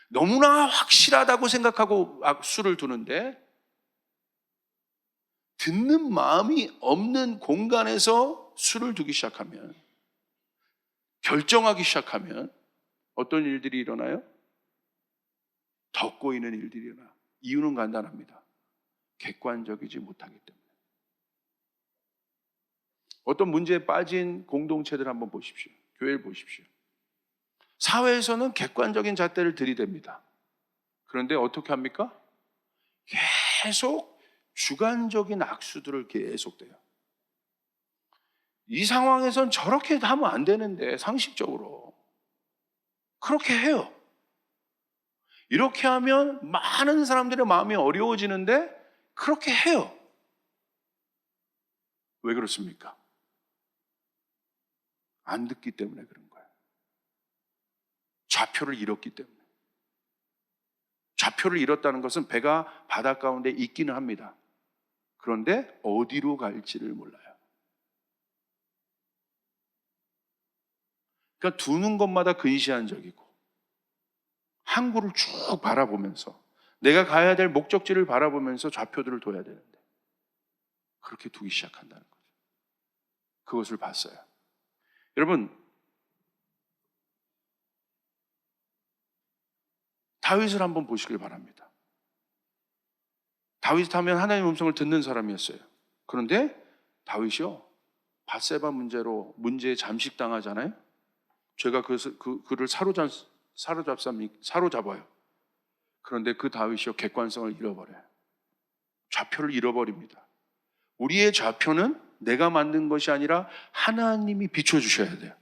A: 너무나 확실하다고 생각하고 악수를 두는데 듣는 마음이 없는 공간에서 수를 두기 시작하면, 결정하기 시작하면 어떤 일들이 일어나요? 더 꼬이는 일들이 일어나요. 이유는 간단합니다. 객관적이지 못하기 때문에. 어떤 문제에 빠진 공동체들 한번 보십시오. 교회를 보십시오. 사회에서는 객관적인 잣대를 들이댑니다. 그런데 어떻게 합니까? 계속 주관적인 악수들을 계속돼요. 이 상황에선 저렇게 하면 안 되는데 상식적으로 그렇게 해요. 이렇게 하면 많은 사람들의 마음이 어려워지는데 그렇게 해요. 왜 그렇습니까? 안 듣기 때문에 그런 거예요. 좌표를 잃었기 때문에. 좌표를 잃었다는 것은 배가 바다 가운데 있기는 합니다. 그런데 어디로 갈지를 몰라요. 그러니까 두는 것마다 근시안적이고 항구를 쭉 바라보면서 내가 가야 될 목적지를 바라보면서 좌표들을 둬야 되는데 그렇게 두기 시작한다는 거죠. 그것을 봤어요. 여러분, 다윗을 한번 보시길 바랍니다. 다윗 하면 하나님의 음성을 듣는 사람이었어요. 그런데 다윗이요, 밧세바 문제에 잠식당하잖아요. 죄가 그를 사로잡아요. 그런데 그 다윗이요, 객관성을 잃어버려요. 좌표를 잃어버립니다. 우리의 좌표는 내가 만든 것이 아니라 하나님이 비춰주셔야 돼요.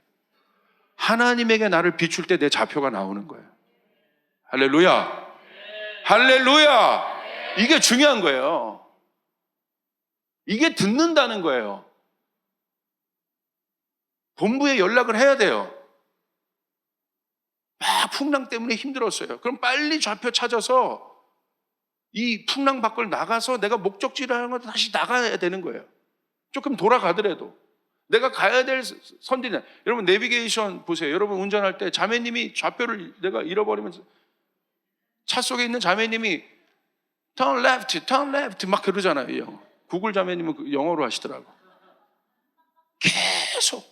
A: 하나님에게 나를 비출 때 내 좌표가 나오는 거예요. 할렐루야! 할렐루야! 이게 중요한 거예요. 이게 듣는다는 거예요. 본부에 연락을 해야 돼요. 막 풍랑 때문에 힘들었어요. 그럼 빨리 좌표 찾아서 이 풍랑 밖을 나가서 내가 목적지라는 걸 다시 나가야 되는 거예요. 조금 돌아가더라도. 내가 가야 될 선지는, 여러분 내비게이션 보세요. 여러분 운전할 때 자매님이 좌표를 내가 잃어버리면 차 속에 있는 자매님이 turn left 막 그러잖아요. 구글 자매님은 그 영어로 하시더라고. 계속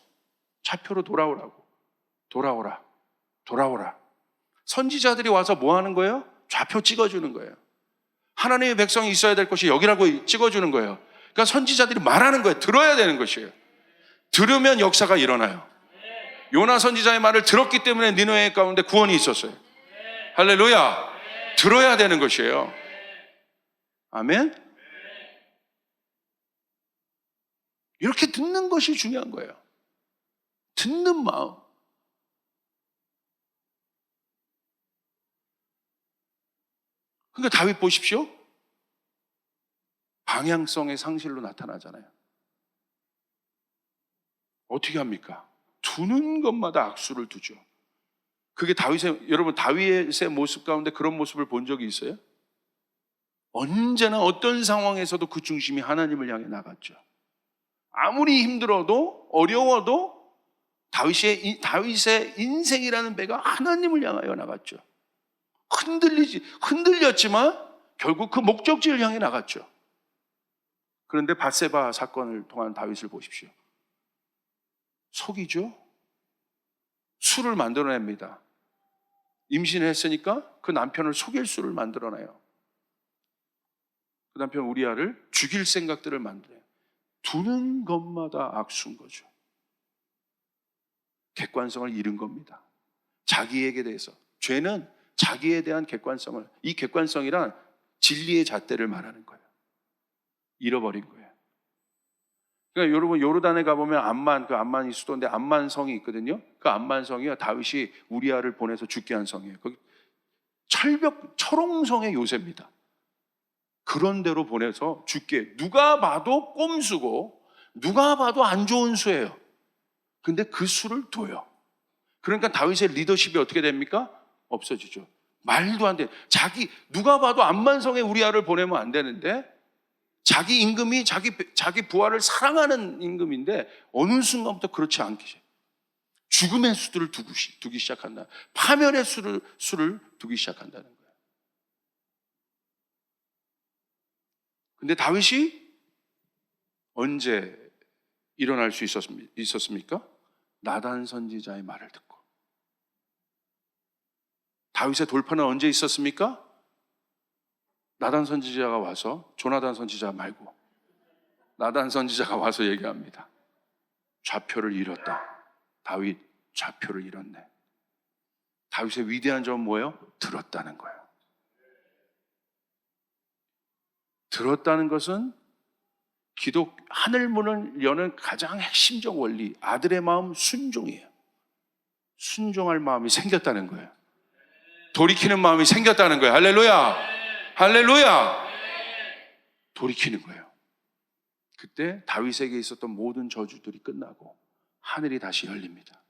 A: 좌표로 돌아오라. 선지자들이 와서 뭐 하는 거예요? 좌표 찍어주는 거예요. 하나님의 백성이 있어야 될 곳이 여기라고 찍어주는 거예요. 그러니까 선지자들이 말하는 거예요. 들어야 되는 것이에요. 들으면 역사가 일어나요. 요나 선지자의 말을 들었기 때문에 니느웨 가운데 구원이 있었어요. 할렐루야. 들어야 되는 것이에요. 아멘. 이렇게 듣는 것이 중요한 거예요. 듣는 마음. 그러니까 다윗 보십시오. 방향성의 상실로 나타나잖아요. 어떻게 합니까? 두는 것마다 악수를 두죠. 그게 여러분 다윗의 모습 가운데 그런 모습을 본 적이 있어요? 언제나 어떤 상황에서도 그 중심이 하나님을 향해 나갔죠. 아무리 힘들어도 어려워도 다윗의 인생이라는 배가 하나님을 향하여 나갔죠. 흔들렸지만 결국 그 목적지를 향해 나갔죠. 그런데 밧세바 사건을 통한 다윗을 보십시오. 속이죠. 술을 만들어냅니다. 임신했으니까 그 남편을 속일 수를 만들어내요. 그 남편 우리아를 죽일 생각들을 만들어요. 두는 것마다 악수인 거죠. 객관성을 잃은 겁니다. 자기에게 대해서. 죄는 자기에 대한 객관성을, 이 객관성이란 진리의 잣대를 말하는 거예요. 잃어버린 거예요. 그러니까 여러분 요르단에 가보면 암만이 수도인데 암만성이 있거든요. 그 암만성이요, 다윗이 우리아를 보내서 죽게 한 성이에요. 거기 철옹성의 요새입니다. 그런 데로 보내서 죽게, 누가 봐도 꼼수고 누가 봐도 안 좋은 수예요. 근데 그 수를 둬요. 그러니까 다윗의 리더십이 어떻게 됩니까? 없어지죠. 말도 안 돼. 누가 봐도 암만성에 우리아를 보내면 안 되는데, 자기 임금이 자기 부하를 사랑하는 임금인데 어느 순간부터 그렇지 않게 죽음의 수를 두기 시작한다. 파멸의 수를 두기 시작한다는 거예요. 근데 다윗이 언제 일어날 수 있었습니까? 나단 선지자의 말을 듣고. 다윗의 돌파는 언제 있었습니까? 나단 선지자가 와서, 조나단 선지자 말고 나단 선지자가 와서 얘기합니다. 좌표를 잃었다. 다윗 좌표를 잃었네. 다윗의 위대한 점은 뭐예요? 들었다는 거예요. 들었다는 것은 하늘 문을 여는 가장 핵심적 원리, 아들의 마음 순종이에요. 순종할 마음이 생겼다는 거예요. 돌이키는 마음이 생겼다는 거예요. 할렐루야. 할렐루야. 돌이키는 거예요. 그때 다윗에게 있었던 모든 저주들이 끝나고 하늘이 다시 열립니다.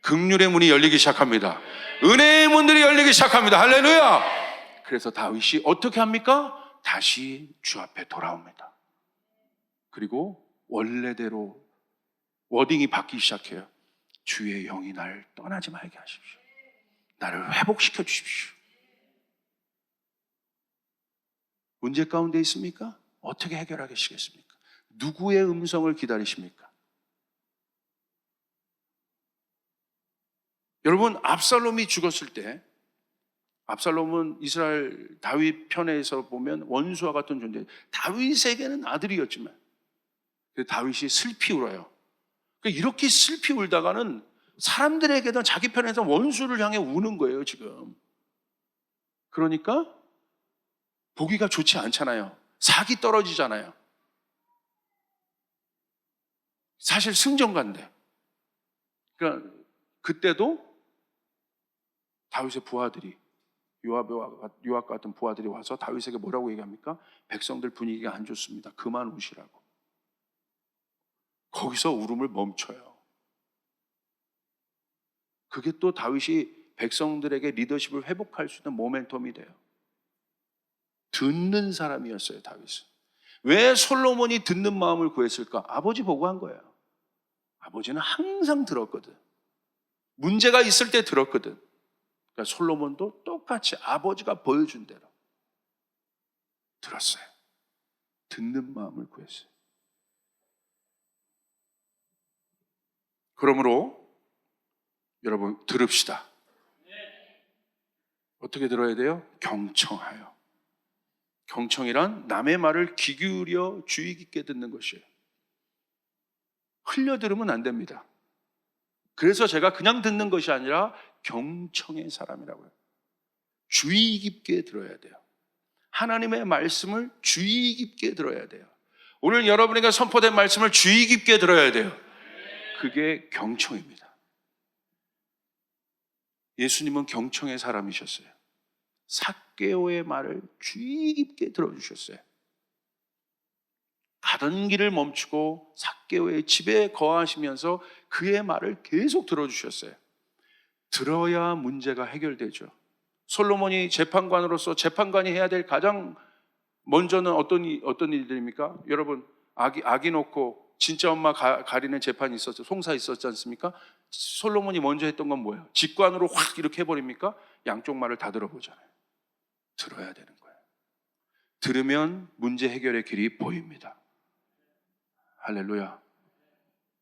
A: 긍휼의 문이 열리기 시작합니다. 은혜의 문들이 열리기 시작합니다. 할렐루야. 그래서 다윗이 어떻게 합니까? 다시 주 앞에 돌아옵니다. 그리고 원래대로 워딩이 바뀌기 시작해요. 주의 영이 나를 떠나지 말게 하십시오. 나를 회복시켜 주십시오. 문제 가운데 있습니까? 어떻게 해결하시겠습니까? 누구의 음성을 기다리십니까? 여러분, absalom이 죽었을 때, 압살롬은 이스라엘 다윗 편에서 보면 원수와 같은 존재, 다윗에게는 아들이었지만 다윗이 슬피 울어요. 이렇게 슬피 울다가는 사람들에게도 자기 편에서 원수를 향해 우는 거예요, 지금. 그러니까 보기가 좋지 않잖아요. 사기 떨어지잖아요. 사실 승전가인데. 그러니까 그때도 다윗의 부하들이, 요압 같은 부하들이 와서 다윗에게 뭐라고 얘기합니까? 백성들 분위기가 안 좋습니다. 그만 우시라고. 거기서 울음을 멈춰요. 그게 또 다윗이 백성들에게 리더십을 회복할 수 있는 모멘텀이 돼요. 듣는 사람이었어요, 다윗은. 왜 솔로몬이 듣는 마음을 구했을까? 아버지 보고 한 거예요. 아버지는 항상 들었거든. 문제가 있을 때 들었거든. 그러니까 솔로몬도 똑같이 아버지가 보여준 대로 들었어요. 듣는 마음을 구했어요. 그러므로 여러분 들읍시다. 어떻게 들어야 돼요? 경청하여. 경청이란 남의 말을 귀 기울여 주의 깊게 듣는 것이에요. 흘려 들으면 안 됩니다. 그래서 제가 그냥 듣는 것이 아니라 경청의 사람이라고요. 주의 깊게 들어야 돼요. 하나님의 말씀을 주의 깊게 들어야 돼요. 오늘 여러분에게 선포된 말씀을 주의 깊게 들어야 돼요. 그게 경청입니다. 예수님은 경청의 사람이셨어요. 삭개오의 말을 주의 깊게 들어주셨어요. 가던 길을 멈추고 삭개오의 집에 거하시면서 그의 말을 계속 들어주셨어요. 들어야 문제가 해결되죠. 솔로몬이 재판관으로서 재판관이 해야 될 가장 먼저는 어떤 일들입니까? 여러분, 아기 놓고 진짜 엄마 가리는 재판이 있었죠. 송사 있었지 않습니까? 솔로몬이 먼저 했던 건 뭐예요? 직관으로 확 이렇게 해버립니까? 양쪽 말을 다 들어보잖아요. 들어야 되는 거예요. 들으면 문제 해결의 길이 보입니다. 할렐루야.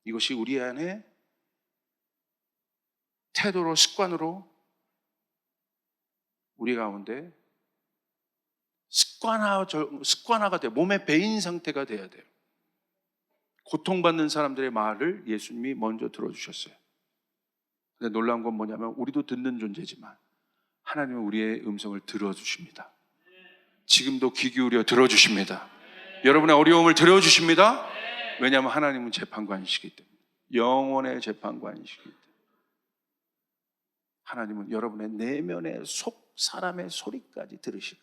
A: 이것이 우리 안에 태도로, 습관으로 우리 가운데 습관화가 돼요. 몸의 배인 상태가 돼야 돼요. 고통받는 사람들의 말을 예수님이 먼저 들어주셨어요. 근데 놀라운 건 뭐냐면 우리도 듣는 존재지만 하나님은 우리의 음성을 들어주십니다. 지금도 귀 기울여 들어주십니다. 여러분의 어려움을 들어주십니다. 왜냐하면 하나님은 재판관이시기 때문에, 영원의 재판관이시기 때문에 하나님은 여러분의 내면의 속 사람의 소리까지 들으시고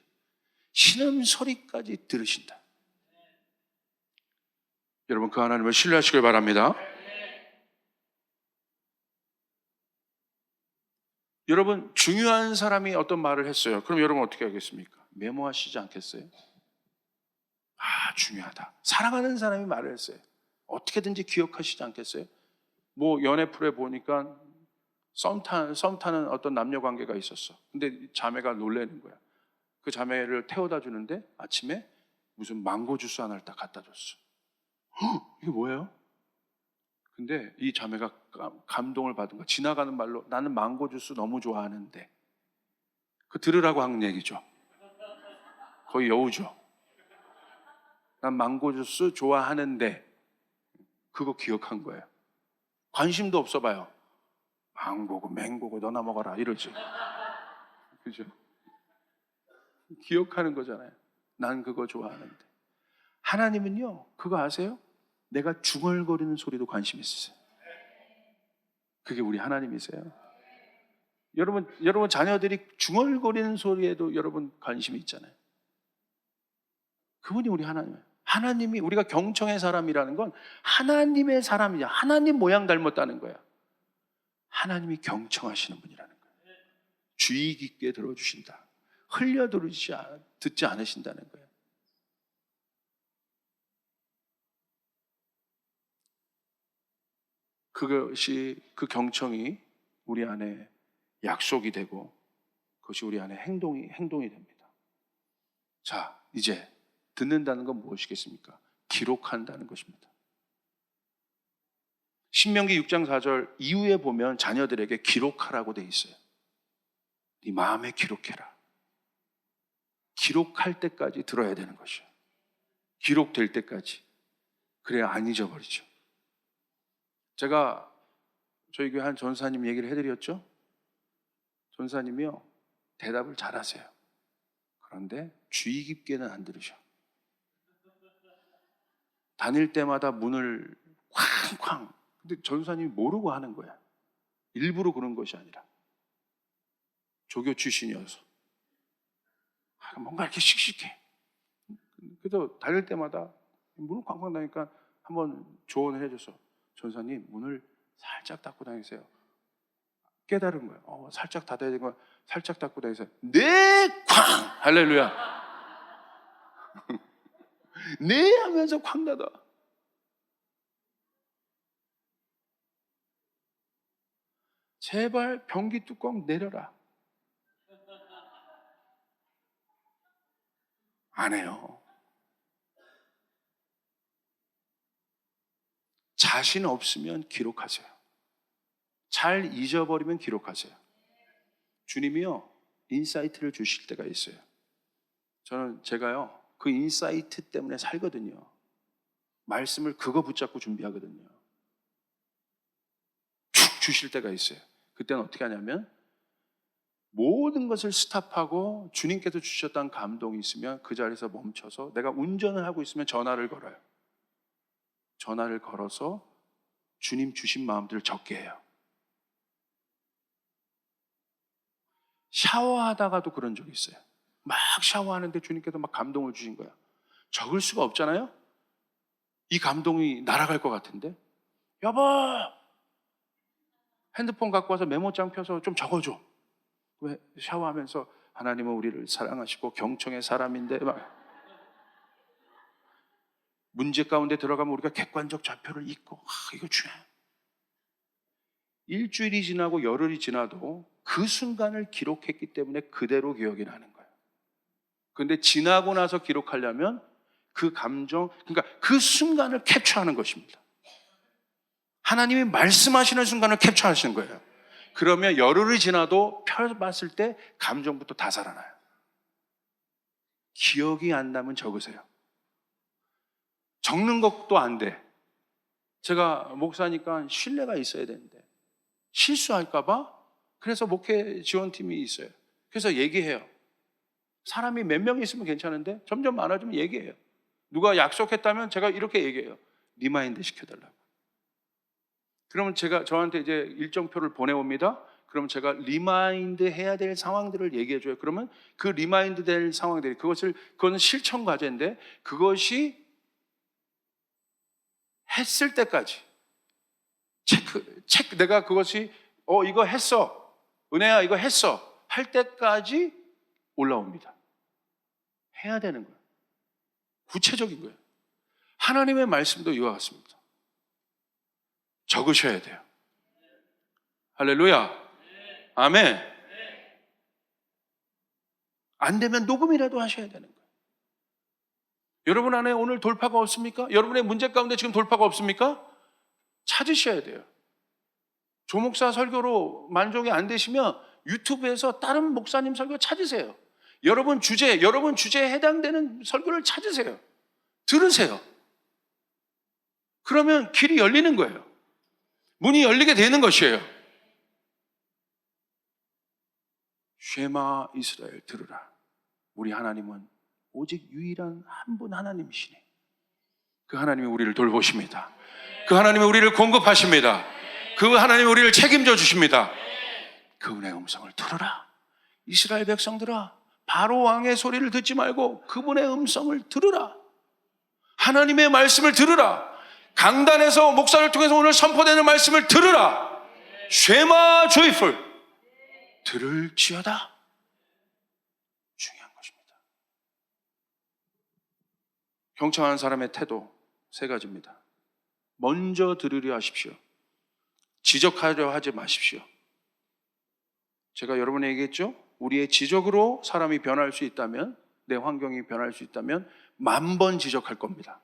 A: 신음 소리까지 들으신다. 여러분 그 하나님을 신뢰하시길 바랍니다. 여러분 중요한 사람이 어떤 말을 했어요. 그럼 여러분 어떻게 하겠습니까? 메모하시지 않겠어요? 중요하다. 사랑하는 사람이 말을 했어요. 어떻게든지 기억하시지 않겠어요? 뭐 연애 프로에 보니까 썸 타는 어떤 남녀 관계가 있었어. 근데 자매가 놀래는 거야. 그 자매를 태워다 주는데 아침에 무슨 망고 주스 하나를 딱 갖다 줬어. 이게 뭐예요? 근데 이 자매가 감동을 받은 거야. 지나가는 말로 나는 망고 주스 너무 좋아하는데. 그 들으라고 한 얘기죠. 거의 여우죠. 난 망고 주스 좋아하는데. 그거 기억한 거예요. 관심도 없어 봐요. 망고고 맹고고 너나 먹어라 이러지. 그죠? 기억하는 거잖아요. 난 그거 좋아하는데. 하나님은요, 그거 아세요? 내가 중얼거리는 소리도 관심 있으세요. 그게 우리 하나님이세요. 여러분 자녀들이 중얼거리는 소리에도 여러분 관심이 있잖아요. 그분이 우리 하나님이에요. 하나님이, 우리가 경청의 사람이라는 건 하나님의 사람이야. 하나님 모양 닮았다는 거야. 하나님이 경청하시는 분이라는 거예요. 주의 깊게 들어주신다. 흘려 듣지 않으신다는 거예요. 그것이, 그 경청이 우리 안에 약속이 되고 그것이 우리 안에 행동이 됩니다. 자, 이제 듣는다는 건 무엇이겠습니까? 기록한다는 것입니다. 신명기 6장 4절 이후에 보면 자녀들에게 기록하라고 돼 있어요. 네 마음에 기록해라. 기록할 때까지 들어야 되는 것이에요. 기록될 때까지. 그래야 안 잊어버리죠. 제가 저희 교회 한 전사님 얘기를 해드렸죠. 전사님이요, 대답을 잘하세요. 그런데 주의 깊게는 안 들으셔. 다닐 때마다 문을 쾅쾅. 근데 전사님이 모르고 하는 거야. 일부러 그런 것이 아니라. 조교 출신이어서. 뭔가 이렇게 씩씩해. 그래서 다닐 때마다 문을 쾅쾅 다니까 한번 조언을 해줘서 전사님 문을 살짝 닫고 다니세요. 깨달은 거예요. 살짝 닫아야 되는 거 살짝 닫고 다니세요. 네, 쾅! 할렐루야. 네 하면서 쾅 닫아. 제발 변기 뚜껑 내려라. 안 해요. 자신 없으면 기록하세요. 잘 잊어버리면 기록하세요. 주님이요, 인사이트를 주실 때가 있어요. 제가요, 그 인사이트 때문에 살거든요. 말씀을 그거 붙잡고 준비하거든요. 쭉 주실 때가 있어요. 그때는 어떻게 하냐면 모든 것을 스탑하고 주님께서 주셨던 감동이 있으면 그 자리에서 멈춰서 내가 운전을 하고 있으면 전화를 걸어요. 전화를 걸어서 주님 주신 마음들을 적게 해요. 샤워하다가도 그런 적이 있어요. 막 샤워하는데 주님께서 막 감동을 주신 거야. 적을 수가 없잖아요. 이 감동이 날아갈 것 같은데, 여보, 핸드폰 갖고 와서 메모장 펴서 좀 적어줘. 왜? 샤워하면서 하나님은 우리를 사랑하시고 경청의 사람인데 막 문제 가운데 들어가면 우리가 객관적 좌표를 잊고, 이거 중요해. 일주일이 지나고 열흘이 지나도 그 순간을 기록했기 때문에 그대로 기억이 나는 거예요. 그런데 지나고 나서 기록하려면 그 감정, 그러니까 그 순간을 캡처하는 것입니다. 하나님이 말씀하시는 순간을 캡처하시는 거예요. 그러면 열흘이 지나도 펴봤을 때 감정부터 다 살아나요. 기억이 안 나면 적으세요. 적는 것도 안 돼. 제가 목사니까 신뢰가 있어야 되는데 실수할까 봐 그래서 목회 지원팀이 있어요. 그래서 얘기해요. 사람이 몇 명 있으면 괜찮은데 점점 많아지면 얘기해요. 누가 약속했다면 제가 이렇게 얘기해요. 리마인드 시켜달라고. 그러면 제가 저한테 이제 일정표를 보내옵니다. 그럼 제가 리마인드 해야 될 상황들을 얘기해줘요. 그러면 그 리마인드 될 상황들이 그거는 실천 과제인데 그것이 했을 때까지 체크 내가 그것이 이거 했어. 은혜야 이거 했어. 할 때까지 올라옵니다. 해야 되는 거예요. 구체적인 거예요. 하나님의 말씀도 이와 같습니다. 적으셔야 돼요. 할렐루야. 아멘. 안 되면 녹음이라도 하셔야 되는 거예요. 여러분 안에 오늘 돌파가 없습니까? 여러분의 문제 가운데 지금 돌파가 없습니까? 찾으셔야 돼요. 조목사 설교로 만족이 안 되시면 유튜브에서 다른 목사님 설교 찾으세요. 여러분 주제에 해당되는 설교를 찾으세요. 들으세요. 그러면 길이 열리는 거예요. 문이 열리게 되는 것이에요. 쉐마 이스라엘 들으라. 우리 하나님은 오직 유일한 한 분 하나님이시니 그 하나님이 우리를 돌보십니다. 그 하나님이 우리를 공급하십니다. 그 하나님이 우리를 책임져 주십니다. 그분의 음성을 들으라. 이스라엘 백성들아, 바로 왕의 소리를 듣지 말고 그분의 음성을 들으라. 하나님의 말씀을 들으라. 강단에서 목사를 통해서 오늘 선포되는 말씀을 들으라. 쉐마 조이풀. 들을지어다. 중요한 것입니다. 경청하는 사람의 태도 세 가지입니다. 먼저 들으려 하십시오. 지적하려 하지 마십시오. 제가 여러분에게 얘기했죠? 우리의 지적으로 사람이 변할 수 있다면, 내 환경이 변할 수 있다면 10,000번 지적할 겁니다.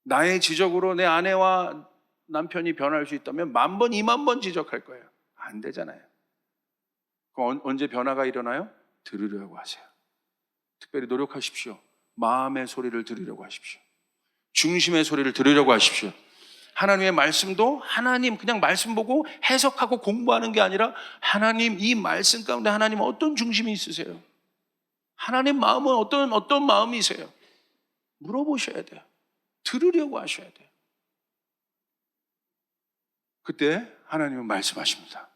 A: 나의 지적으로 내 아내와 남편이 변할 수 있다면 10,000번, 20,000번 지적할 거예요. 안 되잖아요. 그럼 언제 변화가 일어나요? 들으려고 하세요. 특별히 노력하십시오. 마음의 소리를 들으려고 하십시오. 중심의 소리를 들으려고 하십시오. 하나님의 말씀도 하나님 그냥 말씀 보고 해석하고 공부하는 게 아니라 하나님 이 말씀 가운데 하나님 어떤 중심이 있으세요? 하나님 마음은 어떤 마음이세요? 물어보셔야 돼요. 들으려고 하셔야 돼요. 그때 하나님은 말씀하십니다.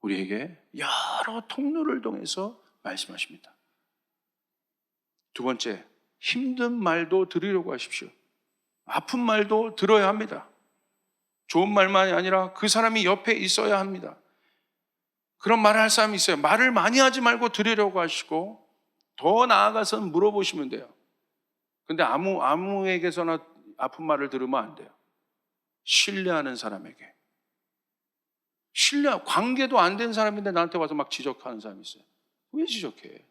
A: 우리에게 여러 통로를 통해서 말씀하십니다. 두 번째, 힘든 말도 들으려고 하십시오. 아픈 말도 들어야 합니다. 좋은 말만이 아니라 그 사람이 옆에 있어야 합니다. 그런 말을 할 사람이 있어요. 말을 많이 하지 말고 들으려고 하시고 더 나아가서는 물어보시면 돼요. 근데 아무에게서나 아픈 말을 들으면 안 돼요. 신뢰하는 사람에게. 관계도 안 된 사람인데 나한테 와서 막 지적하는 사람이 있어요. 왜 지적해?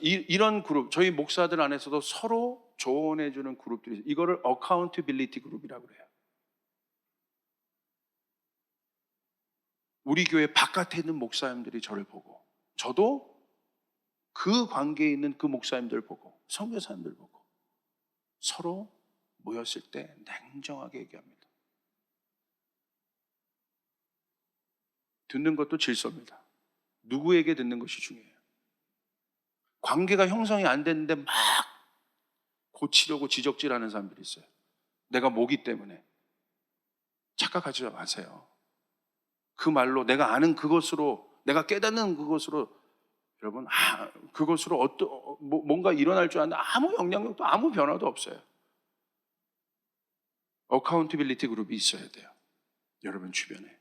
A: 이런 그룹, 저희 목사들 안에서도 서로 조언해주는 그룹들이 있어요. 이거를 어카운티빌리티 그룹이라고 그래요. 우리 교회 바깥에 있는 목사님들이 저를 보고, 저도 그 관계에 있는 그 목사님들 보고, 선교사님들 보고, 서로 모였을 때 냉정하게 얘기합니다. 듣는 것도 질서입니다. 누구에게 듣는 것이 중요해요. 관계가 형성이 안 됐는데 막 고치려고 지적질하는 사람들이 있어요. 내가 모기 때문에. 착각하지 마세요. 그 말로 내가 아는 그것으로, 내가 깨닫는 그것으로, 여러분, 그것으로 뭔가 일어날 줄 아는데 아무 영향력도 아무 변화도 없어요. 어카운티빌리티 그룹이 있어야 돼요. 여러분 주변에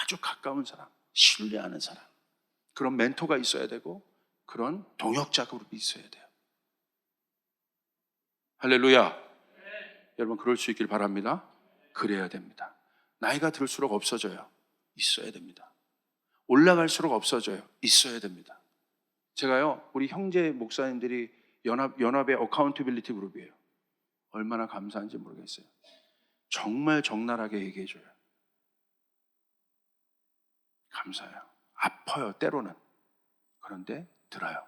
A: 아주 가까운 사람, 신뢰하는 사람, 그런 멘토가 있어야 되고 그런 동역자 그룹이 있어야 돼요. 할렐루야. 여러분 그럴 수 있길 바랍니다. 그래야 됩니다. 나이가 들수록 없어져요. 있어야 됩니다. 올라갈수록 없어져요. 있어야 됩니다. 제가요, 우리 형제 목사님들이 연합의 어카운티빌리티 그룹이에요. 얼마나 감사한지 모르겠어요. 정말 적나라하게 얘기해줘요. 감사해요. 아파요, 때로는. 그런데 들어요.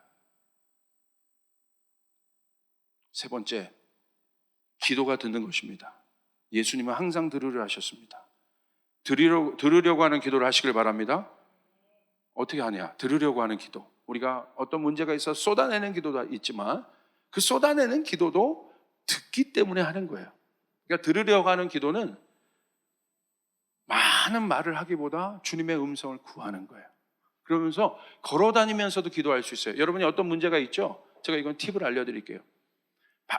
A: 세 번째, 기도가 듣는 것입니다. 예수님은 항상 들으려 하셨습니다. 들으려고 하는 기도를 하시길 바랍니다. 어떻게 하냐? 들으려고 하는 기도. 우리가 어떤 문제가 있어 쏟아내는 기도도 있지만 그 쏟아내는 기도도 듣기 때문에 하는 거예요. 그러니까 들으려고 하는 기도는 많은 말을 하기보다 주님의 음성을 구하는 거예요. 그러면서 걸어다니면서도 기도할 수 있어요. 여러분이 어떤 문제가 있죠? 제가 이건 팁을 알려드릴게요.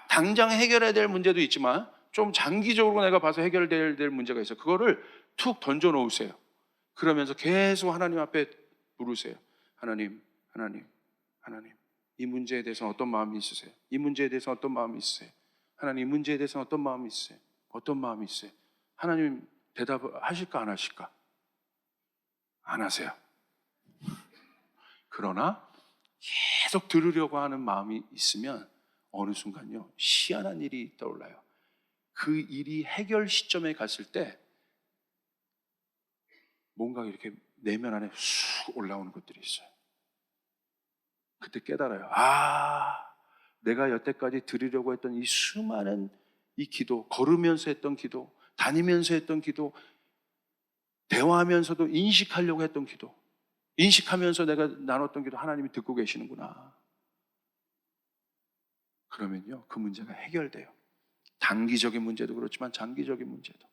A: 당장 해결해야 될 문제도 있지만 좀 장기적으로 내가 봐서 해결될 문제가 있어요. 그거를 툭 던져 놓으세요. 그러면서 계속 하나님 앞에 부르세요. 하나님, 하나님, 하나님. 이 문제에 대해서 어떤 마음이 있으세요? 이 문제에 대해서 어떤 마음이 있으세요? 하나님, 이 문제에 대해서 어떤 마음이 있으세요? 어떤 마음이 있어요? 하나님 대답을 하실까 안 하실까? 안 하세요. 그러나 계속 들으려고 하는 마음이 있으면 어느 순간요, 희한한 일이 떠올라요. 그 일이 해결 시점에 갔을 때 뭔가 이렇게 내면 안에 쑥 올라오는 것들이 있어요. 그때 깨달아요. 내가 여태까지 드리려고 했던 이 수많은 이 기도, 걸으면서 했던 기도, 다니면서 했던 기도, 대화하면서도 인식하려고 했던 기도, 인식하면서 내가 나눴던 기도 하나님이 듣고 계시는구나. 그러면요, 그 문제가 해결돼요. 단기적인 문제도 그렇지만 장기적인 문제도.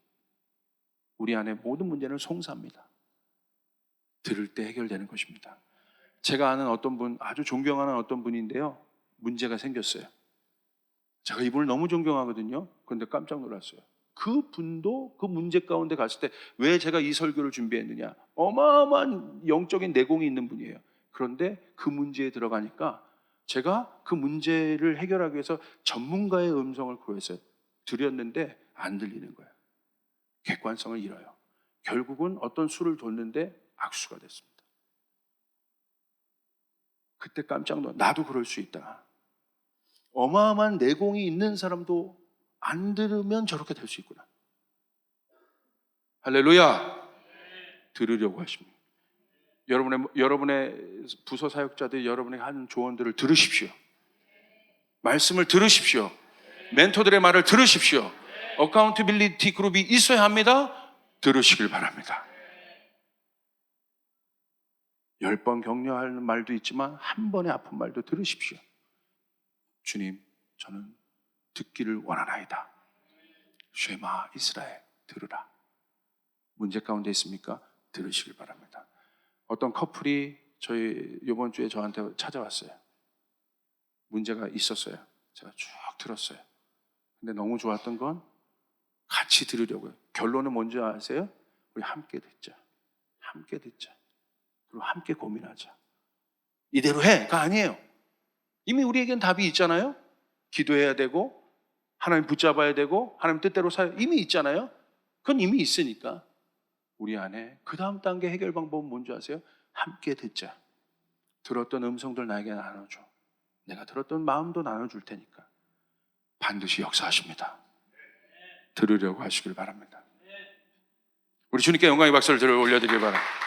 A: 우리 안에 모든 문제는 송사입니다. 들을 때 해결되는 것입니다. 제가 아는 어떤 분, 아주 존경하는 어떤 분인데요, 문제가 생겼어요. 제가 이분을 너무 존경하거든요. 그런데 깜짝 놀랐어요. 그 분도 그 문제 가운데 갔을 때 왜 제가 이 설교를 준비했느냐, 어마어마한 영적인 내공이 있는 분이에요. 그런데 그 문제에 들어가니까 제가 그 문제를 해결하기 위해서 전문가의 음성을 구해서 드렸는데 안 들리는 거예요. 객관성을 잃어요. 결국은 어떤 수를 뒀는데 악수가 됐습니다. 그때 깜짝 놀라. 나도 그럴 수 있다. 어마어마한 내공이 있는 사람도 안 들으면 저렇게 될 수 있구나. 할렐루야. 들으려고 하십니다. 여러분의 부서 사역자들, 여러분에게 하는 조언들을 들으십시오. 말씀을 들으십시오. 멘토들의 말을 들으십시오. 어카운티빌리티 그룹이 있어야 합니다. 들으시길 바랍니다. 10번 격려하는 말도 있지만 한 번의 아픈 말도 들으십시오. 주님, 저는 듣기를 원하나이다. 쉐마 이스라엘, 들으라. 문제 가운데 있습니까? 들으시길 바랍니다. 어떤 커플이 이번 주에 저한테 찾아왔어요. 문제가 있었어요. 제가 쭉 들었어요. 근데 너무 좋았던 건 같이 들으려고요. 결론은 뭔지 아세요? 우리 함께 듣자. 함께 듣자. 그리고 함께 고민하자. 이대로 해가 아니에요. 이미 우리에겐 답이 있잖아요. 기도해야 되고 하나님 붙잡아야 되고 하나님 뜻대로 살아야 이미 있잖아요. 그건 이미 있으니까 우리 안에 그 다음 단계 해결 방법은 뭔지 아세요? 함께 듣자. 들었던 음성들 나에게 나눠줘. 내가 들었던 마음도 나눠줄 테니까 반드시 역사하십니다. 들으려고 하시길 바랍니다. 우리 주님께 영광의 박수를 올려드리길 바랍니다.